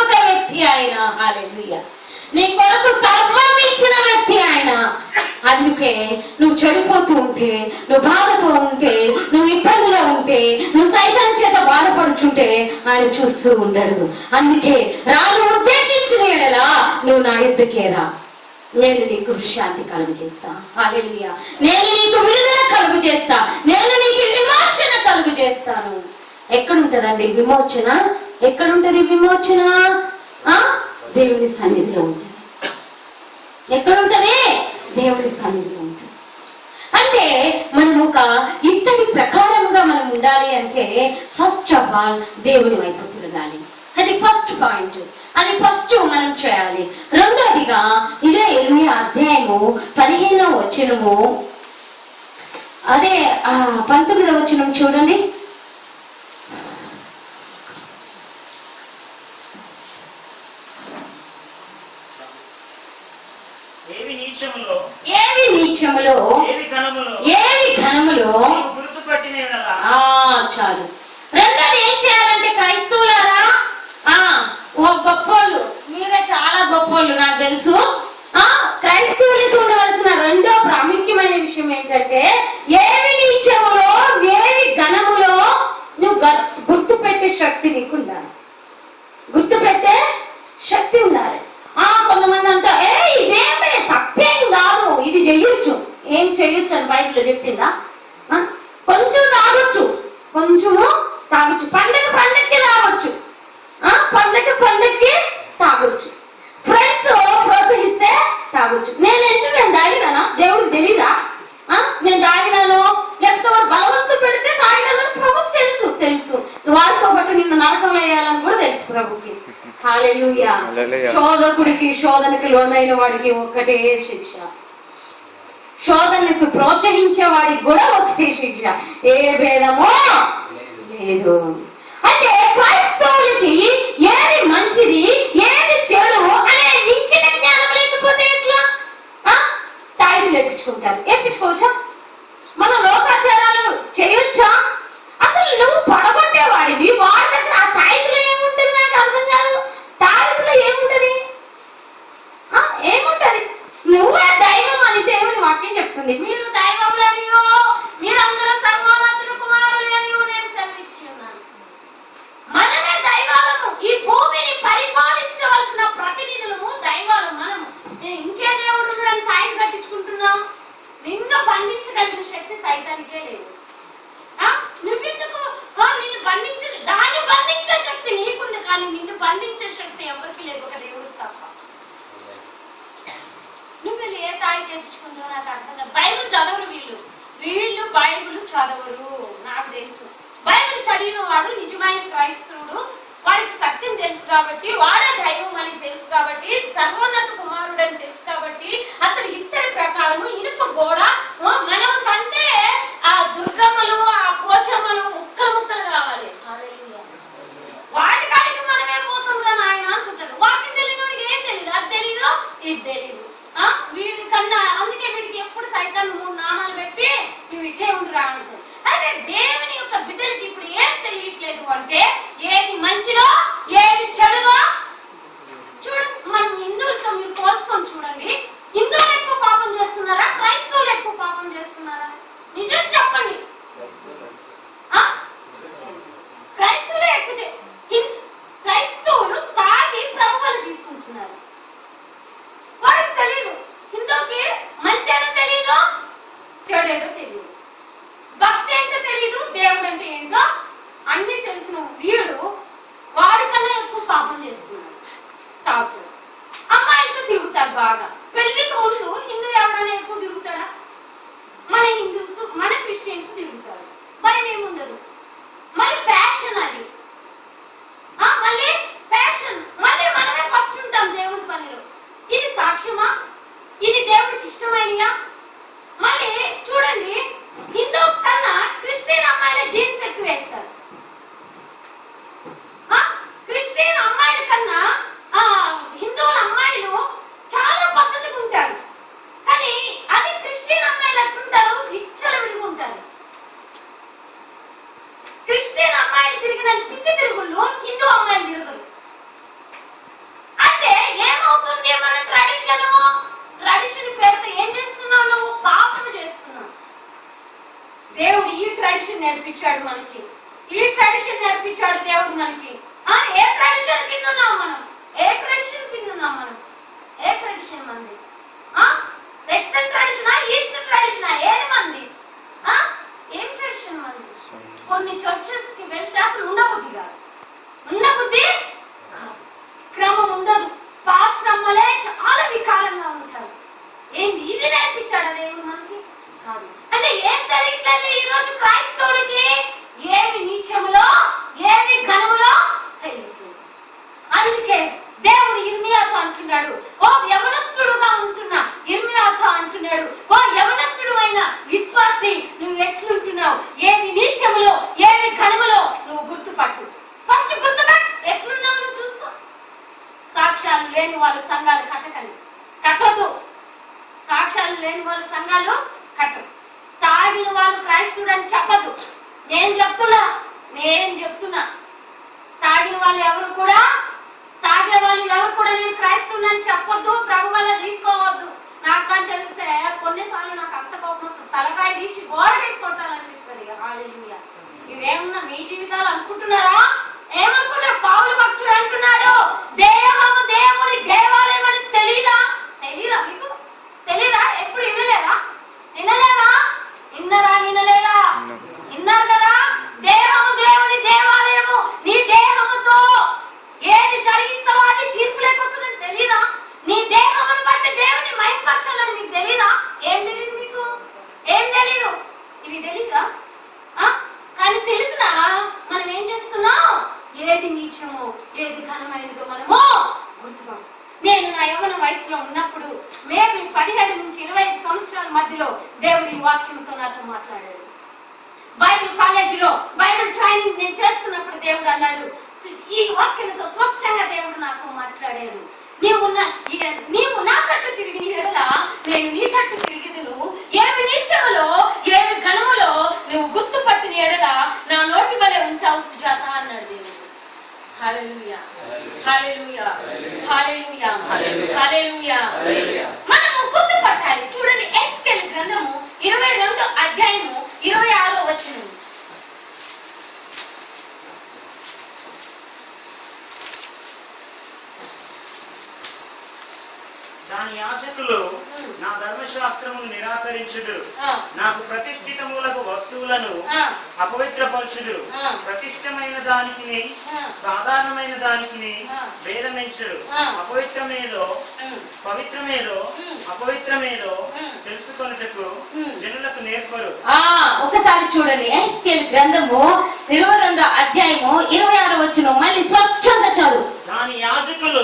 ఒక వ్యక్తి ఆయన. హల్లెలూయా. నీ కొరకు సర్వం ఇచ్చిన వ్యక్తి ఆయన. అందుకే నువ్వు చెడిపోతూ ఉంటే, నువ్వు బాధతో ఉంటే, నువ్వు ఇబ్బందిలో ఉంటే, నువ్వు సైతాన్ చేత బాధపడుతుంటే ఆయన చూస్తూ ఉండడు. అందుకే రాను ఉద్దేశించిన యెడల నువ్వు నా యొద్దకే రా, నేను నీకు విశ్రాంతి కలుగు చేస్తా. హల్లెలూయా. నేను నీకు విడుదల కలుగు చేస్తా, నేను నీకు విమోచన కలుగు చేస్తాను. ఎక్కడుంటదండి విమోచన? ఎక్కడుంటది విమోచన? దేవుని సన్నిధిలో ఉంటుంది. ఎక్కడుంటది? దేవుని సన్నిధిలో ఉంటుంది. అంటే మనం ఒక ఇత్తడి ప్రకారముగా మనం ఉండాలి అంటే ఫస్ట్ ఆఫ్ ఆల్ దేవుని వైపు తిరగాలి. అది ఫస్ట్ పాయింట్, అది ఫస్ట్ మనం చేయాలి. రెండోదిగా ఇదే ఇర్మియా అధ్యాయము 15వ వచనము, అదే 19వ వచనం చూడండి. ఏవి నీచములో, ఏవి ఘనములో గుర్తుపట్టిన యెడల. చాలు. రెండోది ఏం చేయాలంటే క్రైస్తవులారా, ఓ గొప్పోళ్ళు, మీరే చాలా గొప్పోళ్ళు నాకు తెలుసు. క్రైస్తవులకి ఉండవలసిన రెండో ప్రాముఖ్యమైన విషయం ఏంటంటే ఏవి నీచములో, ఏవి ఘనములో నువ్వు గుర్తుపెట్టే శక్తి నీకు ఉండాలి. గుర్తుపెట్టే శక్తి ఉండాలి. కొంతమంది అంటా ఇదేమే తప్పేం కాదు, ఇది చెయ్యొచ్చు. ఏం చెయ్యొచ్చు అని బయటలో చెప్పిందా? కొంచెం తాగొచ్చు, కొంచెము తాగొచ్చు, పండగకి రావచ్చు, పండగకి తాగొచ్చు, ఫ్రెండ్స్ ప్రోత్సహిస్తే తాగొచ్చు. నేను తాగినానా? దేవుడికి తెలీదా నేను తాగినాను? లేకపోతే బలవంతు పెడితే తాగినాను ప్రభుకి తెలుసు. వారితో పాటు నిన్ను నరకం వేయాలని కూడా తెలుసు ప్రభుకి. హల్లెలూయా. శోధకుడికి, శోధనకి లోనైన వాడికి ఒక్కటే శిక్ష, శోధనకు ప్రోత్సహించే వాడికి కూడా ఒకటే శిక్ష, ఏ భేదమో లేదు. అంటే క్రైస్తవులకి ఏది మంచిది, ఏది చెడు అనే ఇంకిత జ్ఞానం లేకపోతే ఎట్లా? తాయిలు ఎప్పించుకుంటారు. ఎప్పించుకోవచ్చా? మనం లోకాచారాలు చేయొచ్చా? అసలు నువ్వు పడగొట్టేవాడివి, వాడి దగ్గర ఆ తాయిలో ఏముంటుంది నాకు అర్థం కాదు. తాయిలో ఏముంటది? నువ్వే దైవం అని దేవుని వాక్యం చెప్తుంది. మీరు దైవములనియో, మీరందరూ సర్వోన్నతుని కుమారులనియో నేను సెలవిస్తున్నాను. మనమే దైవాలము, ఈ భూమిని పరిపాలించవలసిన ప్రతినిధులము దైవాలు మనము. ఇంకే దేవుడు వాయిస్ తెప్పించుకుంటూ నాకు అర్థం కాదు. బైబిల్ చదవరు వీళ్ళు బైబిల్ చదవరు. నాకు తెలుసు బైబిల్ చదివిన వాడు నిజమైన క్రైస్తవుడు. వాడికి సత్యం తెలుసు కాబట్టి, వాడే దైవం అని తెలుసు కాబట్టి, సర్వోన్నత కుమారుడు అని తెలుసు కాబట్టి, అతడు ఇత్తడి ప్రకారము ఇనుప గోడ మనం కంటే ఆ దుర్గమ్మలు ఆ పోచమ్మలు ముక్కలు కావాలి. వాటికాడికి మనం ఏమవుతుందా నాయన అనుకుంటాడు. వాటికి తెలియని ఏం తెలియదు, అది తెలీదు ఇది తెలీదు. వీడి కన్నా అందుకే వీడికి ఎప్పుడు సైతాన్ని 3 నామాలు పెట్టి నువ్వు ఇచ్చే ఉండరా అనుకో. అయితే దేవుని యొక్క బిడ్డలకి ఇప్పుడు ఏం తెలియట్లేదు అంటే ఏది మంచిదో ఏది చెడుదో. చూడండి, మనం హిందువులతో మీరు పోల్చుకొని చూడండి. హిందువులు ఎక్కువ పాపం చేస్తున్నారా, క్రైస్తవులు ఎక్కువ పాపం చేస్తున్నారా? నిజం చెప్పండి. క్రైస్తవులే ఎక్కువ. క్రైస్తవులు తాగి ప్రభువులు తీసుకుంటున్నారు. వాడికి తెలియదు, హిందూకి మంచేదో తెలియదు, చెడేదో తెలియదు, భక్తి ఏంటో తెలియదు, దేవుడు అంటే ఏంటో అన్ని తెలిసిన వీడు వాడికన్నా ఎక్కువ పాపం చేస్తున్నాడు. తాగుతాడు, అమ్మాయిలతో తిరుగుతాడు బాగా. పెళ్లికి ముందు హిందూ ఎవరైనా ఎక్కువ తిరుగుతాడా? మన హిందూస్ మన క్రిస్టియన్స్ తిరుగుతారు. భయం ఏముండదు. మరి ఫ్యాషన్ అది. మళ్ళీ ఫ్యాషన్, మళ్ళీ మనమే ఫస్ట్ ఉంటాం దేవుడి పనిలో. ఇది సాక్ష్యమా? ఇది దేవుడికి ఇష్టమైనయా? మళ్ళీ చూడండి, హిందూస్ కన్నా క్రిస్టియన్ అమ్మాయిల జీన్స్ ఎక్కువ వేస్తారు. క్రిస్టియన్ అమ్మాయిల కన్నా హిందువుల అమ్మాయిలు చాలా పద్ధతిగా ఉంటారు. కానీ అది క్రిస్టియన్ అమ్మాయిలు ఎట్లుంటారు? విచ్చలవిడిగా ఉంటారు. క్రిస్టియన్ అమ్మాయిలు తిరిగిన పిచ్చి తిరుగుళ్ళు హిందూ అమ్మాయిలు తిరగరు. అంటే ఏమవుతుంది? మన ట్రెడిషన్ పేరుతో ఏం చేస్తున్నావు? నువ్వు పాపం చేస్తున్నావు. దేవుడు ఈ ట్రెడిషన్ నేర్పించాడు మనకి, ఈ ట్రెడిషన్ నేర్పించాడు దేవుడు మనకి. ఏ ట్రెడిషన్ కింద ఉన్నాం మనం? ఏ ట్రెడిషన్ కింద ఉన్నాం మనం? ఏ ట్రెడిషన్ మంది? వెస్టర్న్ ట్రెడిషనా, ఈస్టర్న్ ట్రెడిషనా? ఏది మంది? ఏం ట్రెడిషన్ మంది? కొన్ని చర్చెస్ కి వెళ్తే అసలు ఉండబుద్ధి కాదు. క్రమం ఉండదు. పాస్టర్ అమ్మలే చాలా వికారంగా ఉంటారు. ఏంది ఇది నేర్పించాడు దేవుడు మనకి? కాదు. అంటే ఏం తెలియట్లేదు ఈ రోజు క్రైస్తవుడికి? ఏమి నీచములో ఏమి ఘనములో తెలియట్లేదు. అందుకే దేవుడు ఇర్మియాతో అంటున్నాడు, ఓ యవనస్తుడుగా ఉంటున్నా ఇర్మియాతో అంటున్నాడు, ఓ యవనస్తుడు అయిన విశ్వాసి నువ్వు ఎట్లుంటున్నావు? ఏమి నీచములో ఏమి ఘనములో నువ్వు గుర్తుపట్టు. ఫస్ట్ గుర్తుపట్టు, ఎట్లున్నావు నువ్వు చూసుకో. సాక్ష్యాలు లేని వాళ్ళ సంఘాలు కట్టదు. సాక్ష్యాలు లేని వాళ్ళ సంఘాలు కట్టదు. తాగిన వాళ్ళు క్రైస్తవుడు అని చెప్పదు. నేను చెప్తున్నా తాగిన వాళ్ళు ఎవరు కూడా నేను క్రైస్తవుడు అని చెప్పొద్దు. ప్రభు వల్ల తీసుకోవద్దు. నాకని తెలిస్తే కొన్నిసార్లు నాకు అంత కోపం వస్తుంది. తలకాయ తీసి గోడ కొట్టాలనిపిస్తుంది. హల్లెలూయా. ఇవేమన్నా మీ జీవితాలు అనుకుంటున్నారా? ఏమనుకుంటారు? పౌలు భక్తుడు అంటున్నాడు, దేహము దేవుని దేవాలయం అని తెలీదా మీకు? తెలీదా? ఎప్పుడు వినలేదా? విన్నారు కదా? దేహము దేవుని దేవాలయము. నీ దేహముతో ఏది జరిగిస్తావో అది తీర్పు లేకొస్తుందని తెలీదా? నీ దేహమును బట్టి దేవుని మహిమపరచాలని మీకు తెలీదా? ఏం తెలియదు మీకు? ఏం తెలీదు? ఇవి తెలీదా? కానీ తెలిసినా మనం ఏం చేస్తున్నాం? ఏది నీచమో ఏది ఘనమైనదో మనము గుర్తుపడతాం. నేను నా యవ్వన వయసులో ఉన్నప్పుడు మేము 17 నుంచి 25 సంవత్సరాల మధ్యలో దేవుడు ఈ వాక్యంతో నాతో మాట్లాడాడు. బైబిల్ కాలేజీలో బైబిల్ ట్రైనింగ్ నేను చేస్తున్నప్పుడు దేవుడు అన్నాడు, ఈ వాక్యంతో స్పష్టంగా దేవుడు నాతో మాట్లాడాడు. నీవు నా తట్టు తిరిగిన ఎడల నేను నీ తట్టు తిరిగిదును. ఏమి నీచములో ఏమి ఘనములో నువ్వు గుర్తుపట్టిన ఎడల నా నోటి వలె ఉంటావు సుజాత అన్నాడు దేవుడు. హల్లెలూయా, హల్లెలూయా, హల్లెలూయా, హల్లెలూయా. మనము గుర్తుపట్టాలి. చూడండి, ఎహెజ్కేలు గ్రంథము 22వ అధ్యాయము 26వ వచనం. దాని యాజకులు నా ధర్మశాస్త్రమును నిరాకరించుదురు, నాకు ప్రతిష్ఠితములకు వస్తువులను అపవిత్రపరచుదురు, ప్రతిష్టమైన దానికి సాధారణమైన దానికి భేదమించరు, అపవిత్రమేదో పవిత్రమేదో అపవిత్రమేదో తెలుసుకొనుటకు జనులకు నేర్పరు. ఒకసారి చూడండి, ఎహెజ్కేలు గ్రంథము 22వ అధ్యాయము 26వ వచనం మళ్ళీ స్పష్టంగా చదువు. దాని యాజకులు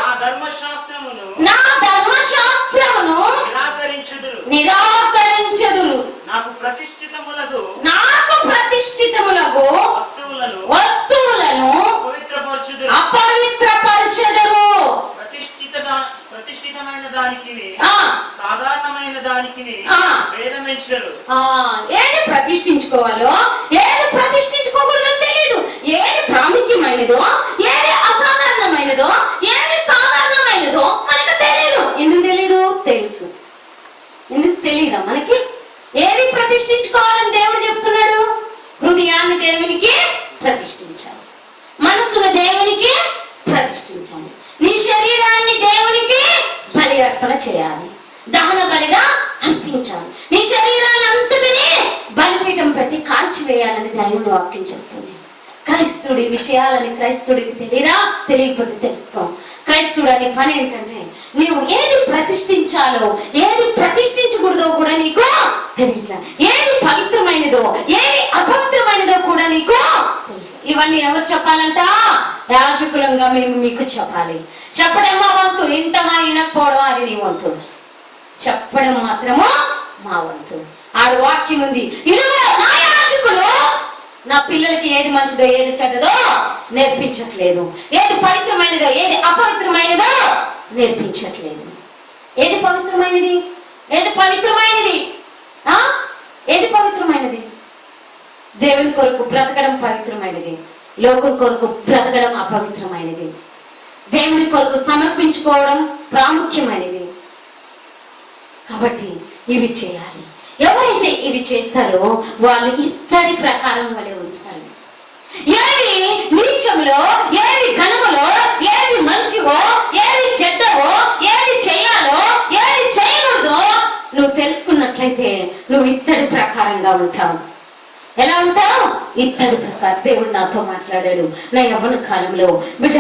నా ధర్మశాస్త్రమును నిరాకరించుదురు. నాకు ప్రతిష్ఠితములకు వస్తువులను అపవిత్రపరచెదరు. ప్రతిష్ఠితమైన దానికి సాధారణమైన దానికి భేదమించరు. ఏది ప్రతిష్ఠించుకోవాలో ఏది ప్రతిష్ఠించుకోకూడదో తెలియదు. ఏది ప్రాముఖ్యమైనదో ఏది అసాధారణమైనదో ఏది సాధారణమైనదో మనకు తెలియదు. ఎందుకు తెలియదు? తెలుసు. ఎందుకు తెలియదా మనకి? ఏది ప్రతిష్ఠించుకోవాలని దేవుడు చెప్తున్నాడు? హృదయాన్ని దేవునికి ప్రతిష్ఠించాలి, మనసును దేవునికి ప్రతిష్ఠించాలి, నీ శరీరాన్ని దేవునికి బలి అర్పణ చేయాలి, దహన బలిగా అర్పించాలి, నీ శరీరాన్ని అంతటినీ బలిపీఠం పెట్టి కాల్చివేయాలని దేవుడు వాక్యం చెప్తుంది. క్రైస్తుడు ఇవి చేయాలని క్రైస్తుడికి తెలియదా? తెలియకపోతే తెలుసుకో. క్రైస్తుడు అనే పని ఏంటంటే నీవు ఏది ప్రతిష్ఠించాలో ఏది ప్రతిష్ఠించకూడదో కూడా నీకు తెలియదు. ఏది పవిత్రమైనదో ఏది అపవిత్రమైనదో కూడా నీకు తెలియదు. ఇవన్నీ ఎవరు చెప్పాలంట? యాజకులంగా మేము మీకు చెప్పాలి. చెప్పడం మా వంతు, ఇంటమా వినకపోవడం అది నీ వంతు. చెప్పడం మాత్రము మా వంతు. ఆడు వాక్యం ఉంది, ఇదిగో నా యాజకులు నా పిల్లలకి ఏది మంచిదో ఏది చెడ్డదో నేర్పించట్లేదు, ఏది పవిత్రమైనదో ఏది అపవిత్రమైనదో నేర్పించట్లేదు. ఏది పవిత్రమైనది ఏది పవిత్రమైనది ఏది పవిత్రమైనది? దేవుని కొరకు బ్రతకడం పవిత్రమైనది, లోకం కొరకు బ్రతకడం అపవిత్రమైనది. దేవుని కొరకు సమర్పించుకోవడం ప్రాముఖ్యమైనది. కాబట్టి ఇవి చేయాలి. ఎవరైతే ఇవి చేస్తారో వాళ్ళు ఇత్తడి ప్రకారం వలె ఉంటారు. ఏవి నీచములో ఏవి ఘనములో ఏవి మంచివో ఏవి చెడ్డవో ఏది చేయాలో ఏది చేయకూడదో నువ్వు తెలుసుకున్నట్లయితే నువ్వు ఇత్తడి ప్రకారంగా ఉంటావు. ఎలా ఉంటావు? ఇత్తడి ప్రకారం. దేవుడు నాతో మాట్లాడాడు నా యవ్వన కాలంలో, బిడ్డ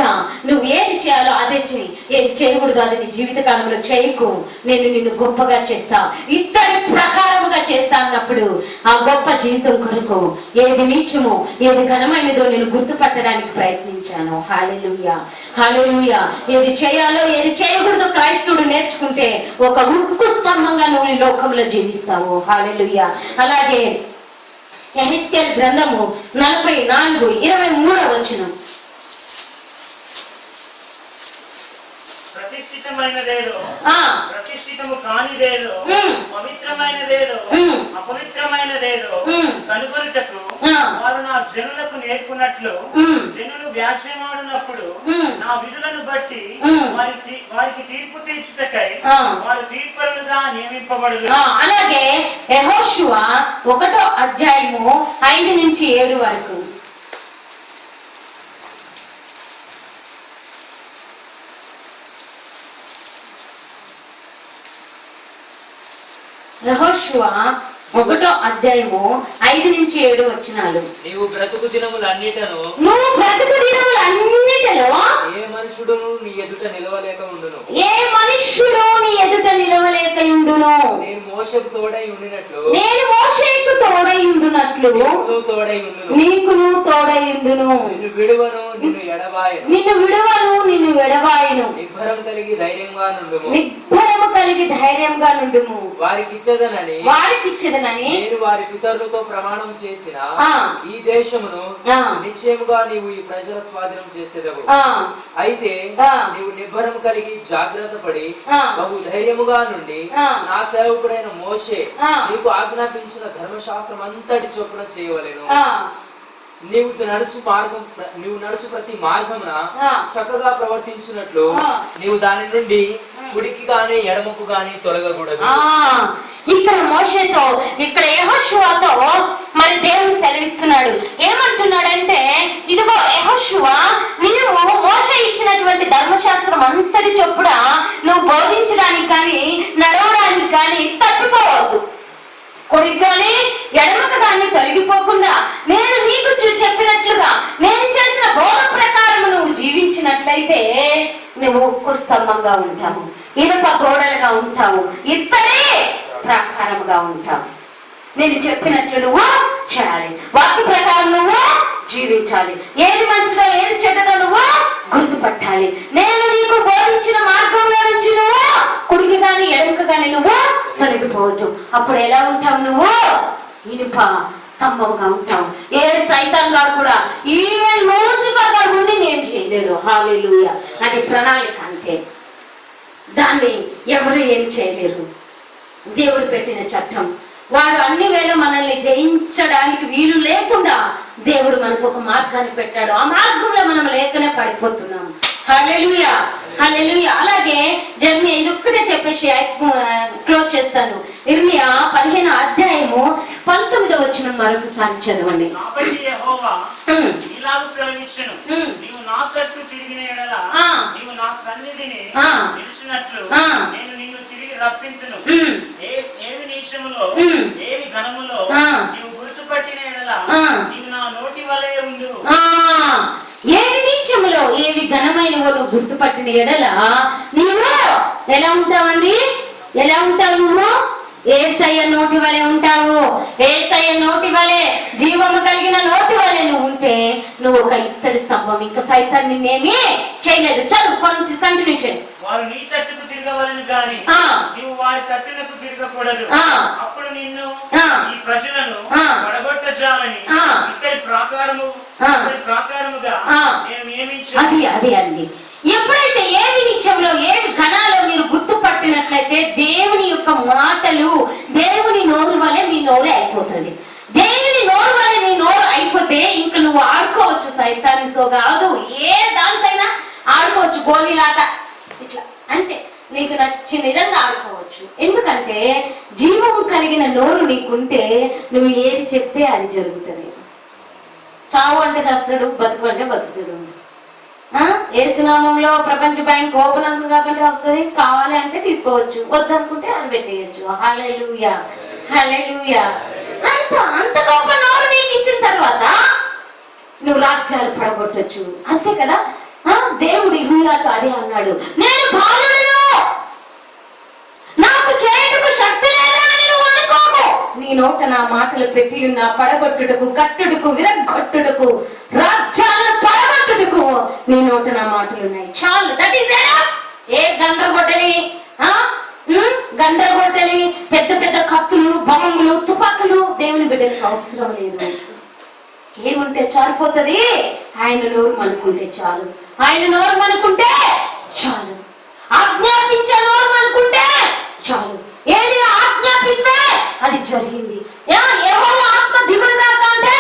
నువ్వు ఏది చేయాలో అదే చెయ్యి, ఏది చేయకూడదు అది నీ జీవిత కాలంలో చేయకు, నేను నిన్ను గొప్పగా చేస్తా, ఇత్తడి ప్రకారముగా చేస్తా అన్నప్పుడు ఆ గొప్ప జీవితం కొరకు ఏది నీచమో ఏది ఘనమైనదో నేను గుర్తుపట్టడానికి ప్రయత్నించాను. హల్లెలూయా, హల్లెలూయా. ఏది చేయాలో ఏది చేయకూడదు క్రైస్తవుడు నేర్చుకుంటే ఒక ఉక్కు స్తంభంగా నువ్వు ఈ లోకంలో జీవిస్తావు. హల్లెలూయా. అలాగే యెహెజ్కేలు గ్రంథము 44:23 వచనం. ప్రతిష్ఠితమైనదేదో ప్రతిష్ఠితము కానిదేదో పవిత్రమైనదేదో అపవిత్రమైనదేదో కనుగొనుటకు వారు నా జనులకు నేర్పునట్లు జనులు వ్యాజ్యమాడినప్పుడు నా విధులను బట్టి వారికి తీర్పు తీర్చుటకై వారు తీర్పరులుగా నియమింపబడును. అలాగే యెహోషువ 1వ అధ్యాయము 5-7 వరకు. యెహోషువ 1వ అధ్యాయము 5-7 వచనాలు. నీవు బ్రతుకు దినములన్నిటను ఏ మనుషుడు నీ ఎదుట నిలవలేక ఉండును. నేను మోషేకు తోడై ఉండినట్లు నీకును తోడై ఉండును. నిన్ను విడువను నిన్ను ఎడబాయను. నిబ్బరము కలిగి ధైర్యంగా నుండుము. వారికి ఇచ్చదనని నేను వారి పితరులతో ప్రమాణం చేసిన ఈ దేశమును నిశ్చయముగా నీవు ఈ ప్రజల స్వాధీనం చేసేదవు. అయితే నీవు నిబ్బరం కలిగి జాగ్రత్త పడి బహు ధైర్యముగా నుండి నా సేవకుడైన మోషే నీకు ఆజ్ఞాపించిన ధర్మశాస్త్రం అంతటి చొప్పున చేయవలెను. నీవు నడుచు ప్రతి మార్గమున చక్కగా ప్రవర్తించినట్లు నీవు దాని నుండి కుడికి గాని ఎడమకు గాని తొలగకూడదు. ఇక్కడ మోషేతో ఇక్కడ యెహోషువతో మరి దేవుడు సెలవిస్తున్నాడు. ఏమంటున్నాడంటే ఇదిగో యెహోషువ, నీవు మోషే ఇచ్చినటువంటి ధర్మశాస్త్రం అంతటి చొప్పున నువ్వు బోధించడానికి కానీ నడవడానికి కానీ తప్పిపోవద్దు. కుడికి కానీ ఎడమక దాన్ని తొలగిపోకుండా నేను నీకు చెప్పినట్లుగా నేను చేసిన బోధ ప్రకారం నువ్వు జీవించినట్లయితే నువ్వు ఉక్కు స్తంభంగా ఉంటావు, ఇనుప గోడలుగా ఉంటావు, ఇత్తడి ప్రాకారముగా ఉంటావు. నేను చెప్పినట్లు నువ్వు చేయాలి, వాక్య ప్రకారం నువ్వు జీవించాలి, ఏది మంచిదో ఏది చెడ్డదో నువ్వు గుర్తుపట్టాలి. నేను నీకు బోధించిన మార్గంలో నుంచి నువ్వు కుడికి గాని ఎడమకి గాని నువ్వు తొలగిపోవద్దు. అప్పుడు ఎలా ఉంటావు? నువ్వు ఇనుప స్తంభంగా ఉంటావు. ఏ సైతాన్ గారు కూడా ఈవెన్ లూసిఫర్ గారు ఉండి నేను చేయలేడు. హల్లెలూయా. అది ప్రణాళిక అంతే, దాన్ని ఎవరు ఏం చేయలేరు. దేవుడు పెట్టిన చట్టం. వాడు అన్ని వేళ మనల్ని జయించడానికి వీలు లేకుండా దేవుడు మనకు ఒక మార్గాన్ని పెట్టాడు. ఆ మార్గంలో మనం లేకనే పడిపోతున్నాం. హల్లెలూయా, హల్లెలూయా. అలాగే జర్మియా ఇదొక్కటే చెప్పేసి క్లోజ్ చేస్తాను. ఇర్మియా 15వ అధ్యాయము 19వ వచనం మరొకసారి చదవండి. కాబట్టి యెహోవా ఇలాగు సెలవిచ్చెను, నీవు నా తట్టు తిరిగిన యెడల నీవు నా సన్నిధిని నిలిచినట్లు నేను నిన్ను తిరిగి రప్పింతును. ఏవి నీచములో ఏవి ఘనములో నీవు గుర్తుపట్టిన యెడల నీవు నా నోటి వలె ఉందువు. ఏవి నీచములో ఏవి ఘనమైనవో నువ్వు గుర్తుపట్టిన ఎడల నీవు ఎలా ఉంటావండి? ఎలా ఉంటావు? నువ్వు యేసయ్య నోటి వలె ఉంటావు. యేసయ్య నోటి వలె, జీవము కలిగిన నోటి వలె నువ్వు ఉంటే నువ్వు ఒక ఇత్తడి స్తంభం. ఇంకా సైతాన్ని నిన్నేమీ చేయలేదు. చదువు, కంటిన్యూ చేయి. వారు నీ తట్టుకు తిరగవలను గాని నీవు వారి తట్టునకు తిరగకూడదు. అప్పుడు నిన్ను ఈ ప్రజలను పడగొట్టజాలని ఇత్తడి ప్రాకారముగా నేను నియమించాను. అది అండి. ఎప్పుడైతే ఏవి నిత్యంలో ఏవి ఘనాలో మీరు గుర్తుపట్టినట్లయితే దేవుని యొక్క మాటలు దేవుని నోరు వలె మీ నోరు అయిపోతుంది. దేవుని నోరు వలె నీ నోరు అయిపోతే ఇంక నువ్వు ఆడుకోవచ్చు. సైతానితో కాదు, ఏ దానికైనా ఆడుకోవచ్చు. గోళీలాట ఇట్లా అంటే నీకు నచ్చిన విధంగా ఆడుకోవచ్చు. ఎందుకంటే జీవము కలిగిన నోరు నీకుంటే నువ్వు ఏది చెప్తే అది జరుగుతుంది. చావు అంటే చస్తాడు, బతుకు అంటే బతుకుతాడు. యేసునామంలో ప్రపంచ బ్యాంక్ ఓపెన్ అవుతుంది కాబట్టి వస్తుంది. కావాలి అంటే తీసుకోవచ్చు, వద్దనుకుంటే అది పెట్టేయచ్చు. హల్లెలూయా, హల్లెలూయా. అంత గొప్ప నోరు నీకు ఇచ్చిన తర్వాత నువ్వు రాజ్యాలు పడగొట్టచ్చు. అంతే కదా. దేవుడు ఇర్మియాతో అదే అన్నాడు, నేను బాలుడను, నాకు చేయుటకు శక్తి లేదా అని నువ్వు అనుకోకు. నీ నోట నా మాటలు పెట్టి ఉన్న పడగొట్టుటకు, కట్టుటకు, విరగొట్టుటకు, రాజ్యాలను పడగొట్టుటకు నీ నోట నా మాటలు ఉన్నాయి. చాలు, దట్ ఈస్ ఎనఫ్. ఏ గండ్రగొట్టలి పెద్ద పెద్ద కత్తులు, బాంబులు, తుపాకులు దేవుని బిడ్డలకు అవసరం లేదు. ఏముంటే చాలిపోతుంది? ఆయన నోరు మనకుంటే చాలు. ఆయన నోరు మనకుంటే చాలు. ఆజ్ఞాపించే నోరు మనకుంటే చాలు. ఏది ఆజ్ఞాపిస్తే అది జరిగింది. యెహోవా ఆత్మ దిగుడు దాకా అంటే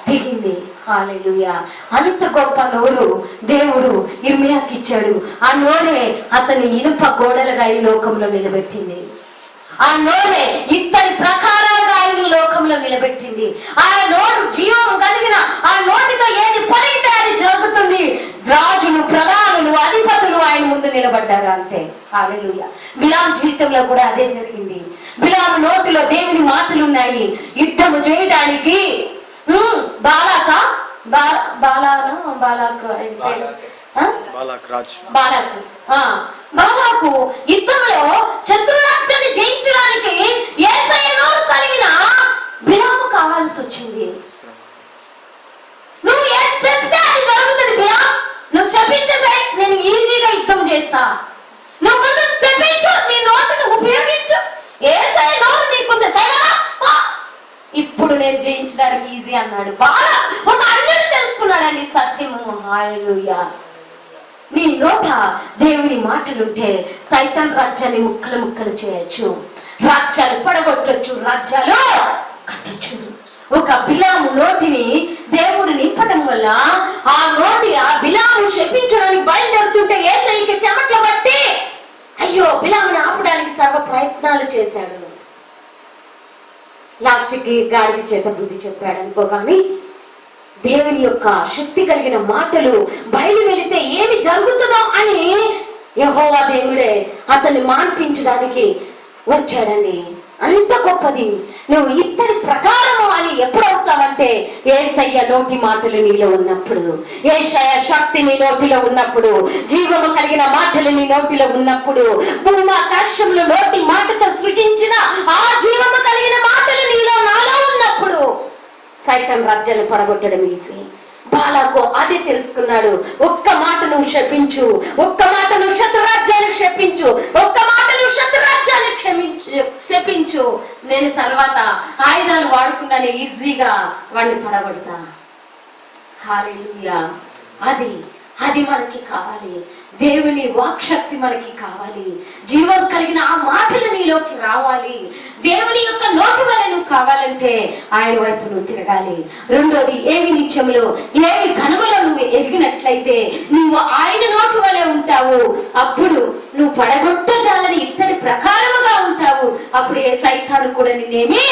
దిగింది. హల్లెలూయా. అంత గొప్ప నోరు దేవుడు ఇర్మియాకి ఇచ్చాడు. ఆ నోరే అతని ఇనుప గోడలుగా ఈ లోకంలో నిలబెట్టింది. ఆ నోరే ఇత్తడి ప్రకారాలుగా ఆయన లోకంలో నిలబెట్టింది. ఆ నోరు జీవం కలిగిన ఆ నోటితో ఏది పలికితే అది జరుగుతుంది. రాజులు, ప్రధానులు, అధిపతులు ఆయన ముందు నిలబడ్డారు. అంతే. హల్లెలూయా. బిలాము జీవితంలో కూడా అదే జరిగింది. బిలాము నోటిలో దేవుని మాటలు ఉన్నాయి. యుద్ధము చేయడానికి బాలాకు యుద్ధంలో శత్రురాజ్యాన్ని జయించడానికి యేసయ్య నోరు కలిగిన బిలాము కావాల్సి వచ్చింది. నువ్వు ఏం చెప్తే అది జరుగుతుంది. బిలాము, నువ్వు శపించే నేను ఈజీగా యుద్ధం చేస్తా. నువ్వు ముందు శపించు, నీ నోటిని ఉపయోగించు. యేసయ్య నోరు నీకుంది, ఇప్పుడు నేను జయించడానికి ఈజీ అన్నాడు. బాగా ఒక అన్యుడు తెలుసుకున్నాడండి సత్యము. హల్లెలూయా. నీ నోట దేవుని మాటలుంటే సైతాన్ రాజ్యాన్ని ముక్కలు ముక్కలు చేయొచ్చు, రాజ్యాలు పడగొట్టొచ్చు, రాజ్యాలు కట్టొచ్చు. ఒక బిలాము నోటిని దేవుడు నింపడం వల్ల ఆ నోటి ఆ బిలాము శపించడానికి బయలుదేరుతుంటే యేసయ్యకి చెమట్ల బట్టి అయ్యో బిలాముని ఆపడానికి సర్వ ప్రయత్నాలు చేశాడు. లాస్ట్ కి గాడిద చేత బుద్ధి చెప్పాడు అనుకో. కానీ దేవుని యొక్క శక్తి కలిగిన మాటలు బయలు వెళితే ఏమి జరుగుతుందో అని యెహోవా దేవుడే అతన్ని మాన్పించడానికి వచ్చాడండి. అంత గొప్పది. నువ్వు ఇత్తడి ప్రకారము అని ఎప్పుడు అవుతావంటే యేసయ్య నోటి మాటలు నీలో ఉన్నప్పుడు, యేసయ్య శక్తి నీ నోటిలో ఉన్నప్పుడు, జీవము కలిగిన మాటలు నీ నోటిలో ఉన్నప్పుడు, భూమాకాశంలో నోటి మాటతో సృజించిన ఆ జీవము కలిగిన మాటలు నీలో నాలో ఉన్నప్పుడు సైతాన్ రాజ్యాన్ని పడగొట్టడం ఈజీ. బాలాకు అదే తెలుసుకున్నాడు. ఒక్క మాట నువ్వు శపించు, ఒక్క మాట నువ్వు శత్రురాజ్యానికి శపించు, ఒక్క మాట నువ్వు శత్రురాజ్యాన్ని శపించు, నేను తర్వాత ఆయుధాలు వాడుకున్నాను, ఈజీగా వాడిని పడగొడతా. హల్లెలూయా. అది మనకి కావాలి. దేవుని వాక్శక్తి మనకి కావాలి. జీవం కలిగిన ఆ మాటలు నీలోకి రావాలి. దేవుని యొక్క నోటి వల్ల నువ్వు కావాలంటే ఆయన వైపు నువ్వు తిరగాలి. రెండోది, ఏవి నిత్యములో ఏవి ఘనములో నువ్వు ఎరిగినట్లయితే నువ్వు ఆయన నోటి వలె ఉంటావు. అప్పుడు నువ్వు పడగొట్టజాలని ఇత్తడి ప్రకారముగా ఉంటావు. అప్పుడు ఏ సైతాను కూడా నిన్నేమి.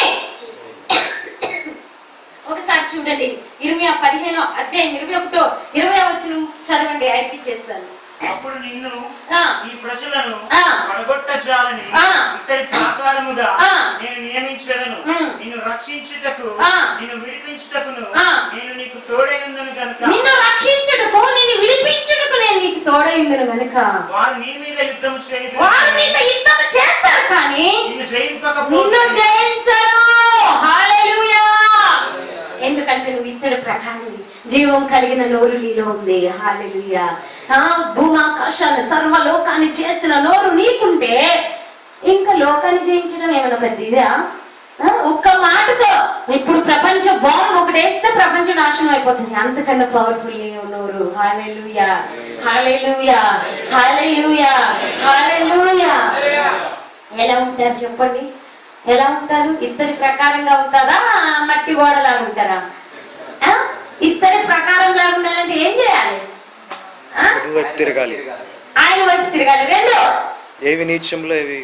ఒకసారి చూడండి, 15:21 చదవండి, అయిపించేస్తాను. అప్పుడు నిన్ను ఈ ప్రజలను పడగొట్టజాలని ఇతడి ప్రాకారముగా నేను నియమించదను. నిన్ను రక్షించుటకు నిన్ను విడిపించుటకును నేను నీకు తోడైందును గనుక. నిన్ను రక్షించుటకు నిన్ను విడిపించుటకు నేను నీకు తోడైందును గనుక. వారు నీ మీద యుద్ధం చేయదు, వారు నీతో యుద్ధం చేస్తారు కానీ నిన్ను జయింపకపోతే నిన్ను జయించరు. హల్లెలూయా. ఎందుకంటే నువ్వు ఇత్తడి ప్రకారం, జీవం కలిగిన నోరు నీలో ఉంది. హల్లెలూయా. భూమాకాశాన్ని సర్వలోకాన్ని చేసిన నోరు నీకుంటే ఇంకా లోకాన్ని జయించడం ఏమైనా పెద్దదా? ఒక్క మాటతో ఇప్పుడు ప్రపంచ బాంబు ఒకటి వేస్తే ప్రపంచ నాశనం అయిపోతుంది. అంతకన్నా పవర్ఫుల్ నోరు. హల్లెలూయా, హల్లెలూయా, హల్లెలూయా, హల్లెలూయా. ఎలా ఉంటారు చెప్పండి? ఎలా ఉంటారు? ఇత్తడి ప్రకారంగా ఉంటారా, మట్టి గోడలాగా ఉంటారా? ఇత్తడి ప్రకారం లాగా ఉండాలంటే ఏం చేయాలి? తిరగాలి, ఆయన వైపు తిరగాలి. రెండు, ఏవి నీచంలో ఏవి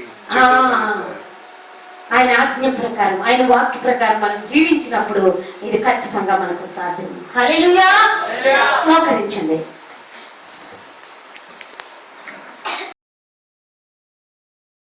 ఆయన ఆజ్ఞ ప్రకారం, ఆయన వాక్య ప్రకారం మనం జీవించినప్పుడు ఇది ఖచ్చితంగా మనకు సాధ్యం. హల్లెలూయా. మోకరించండి.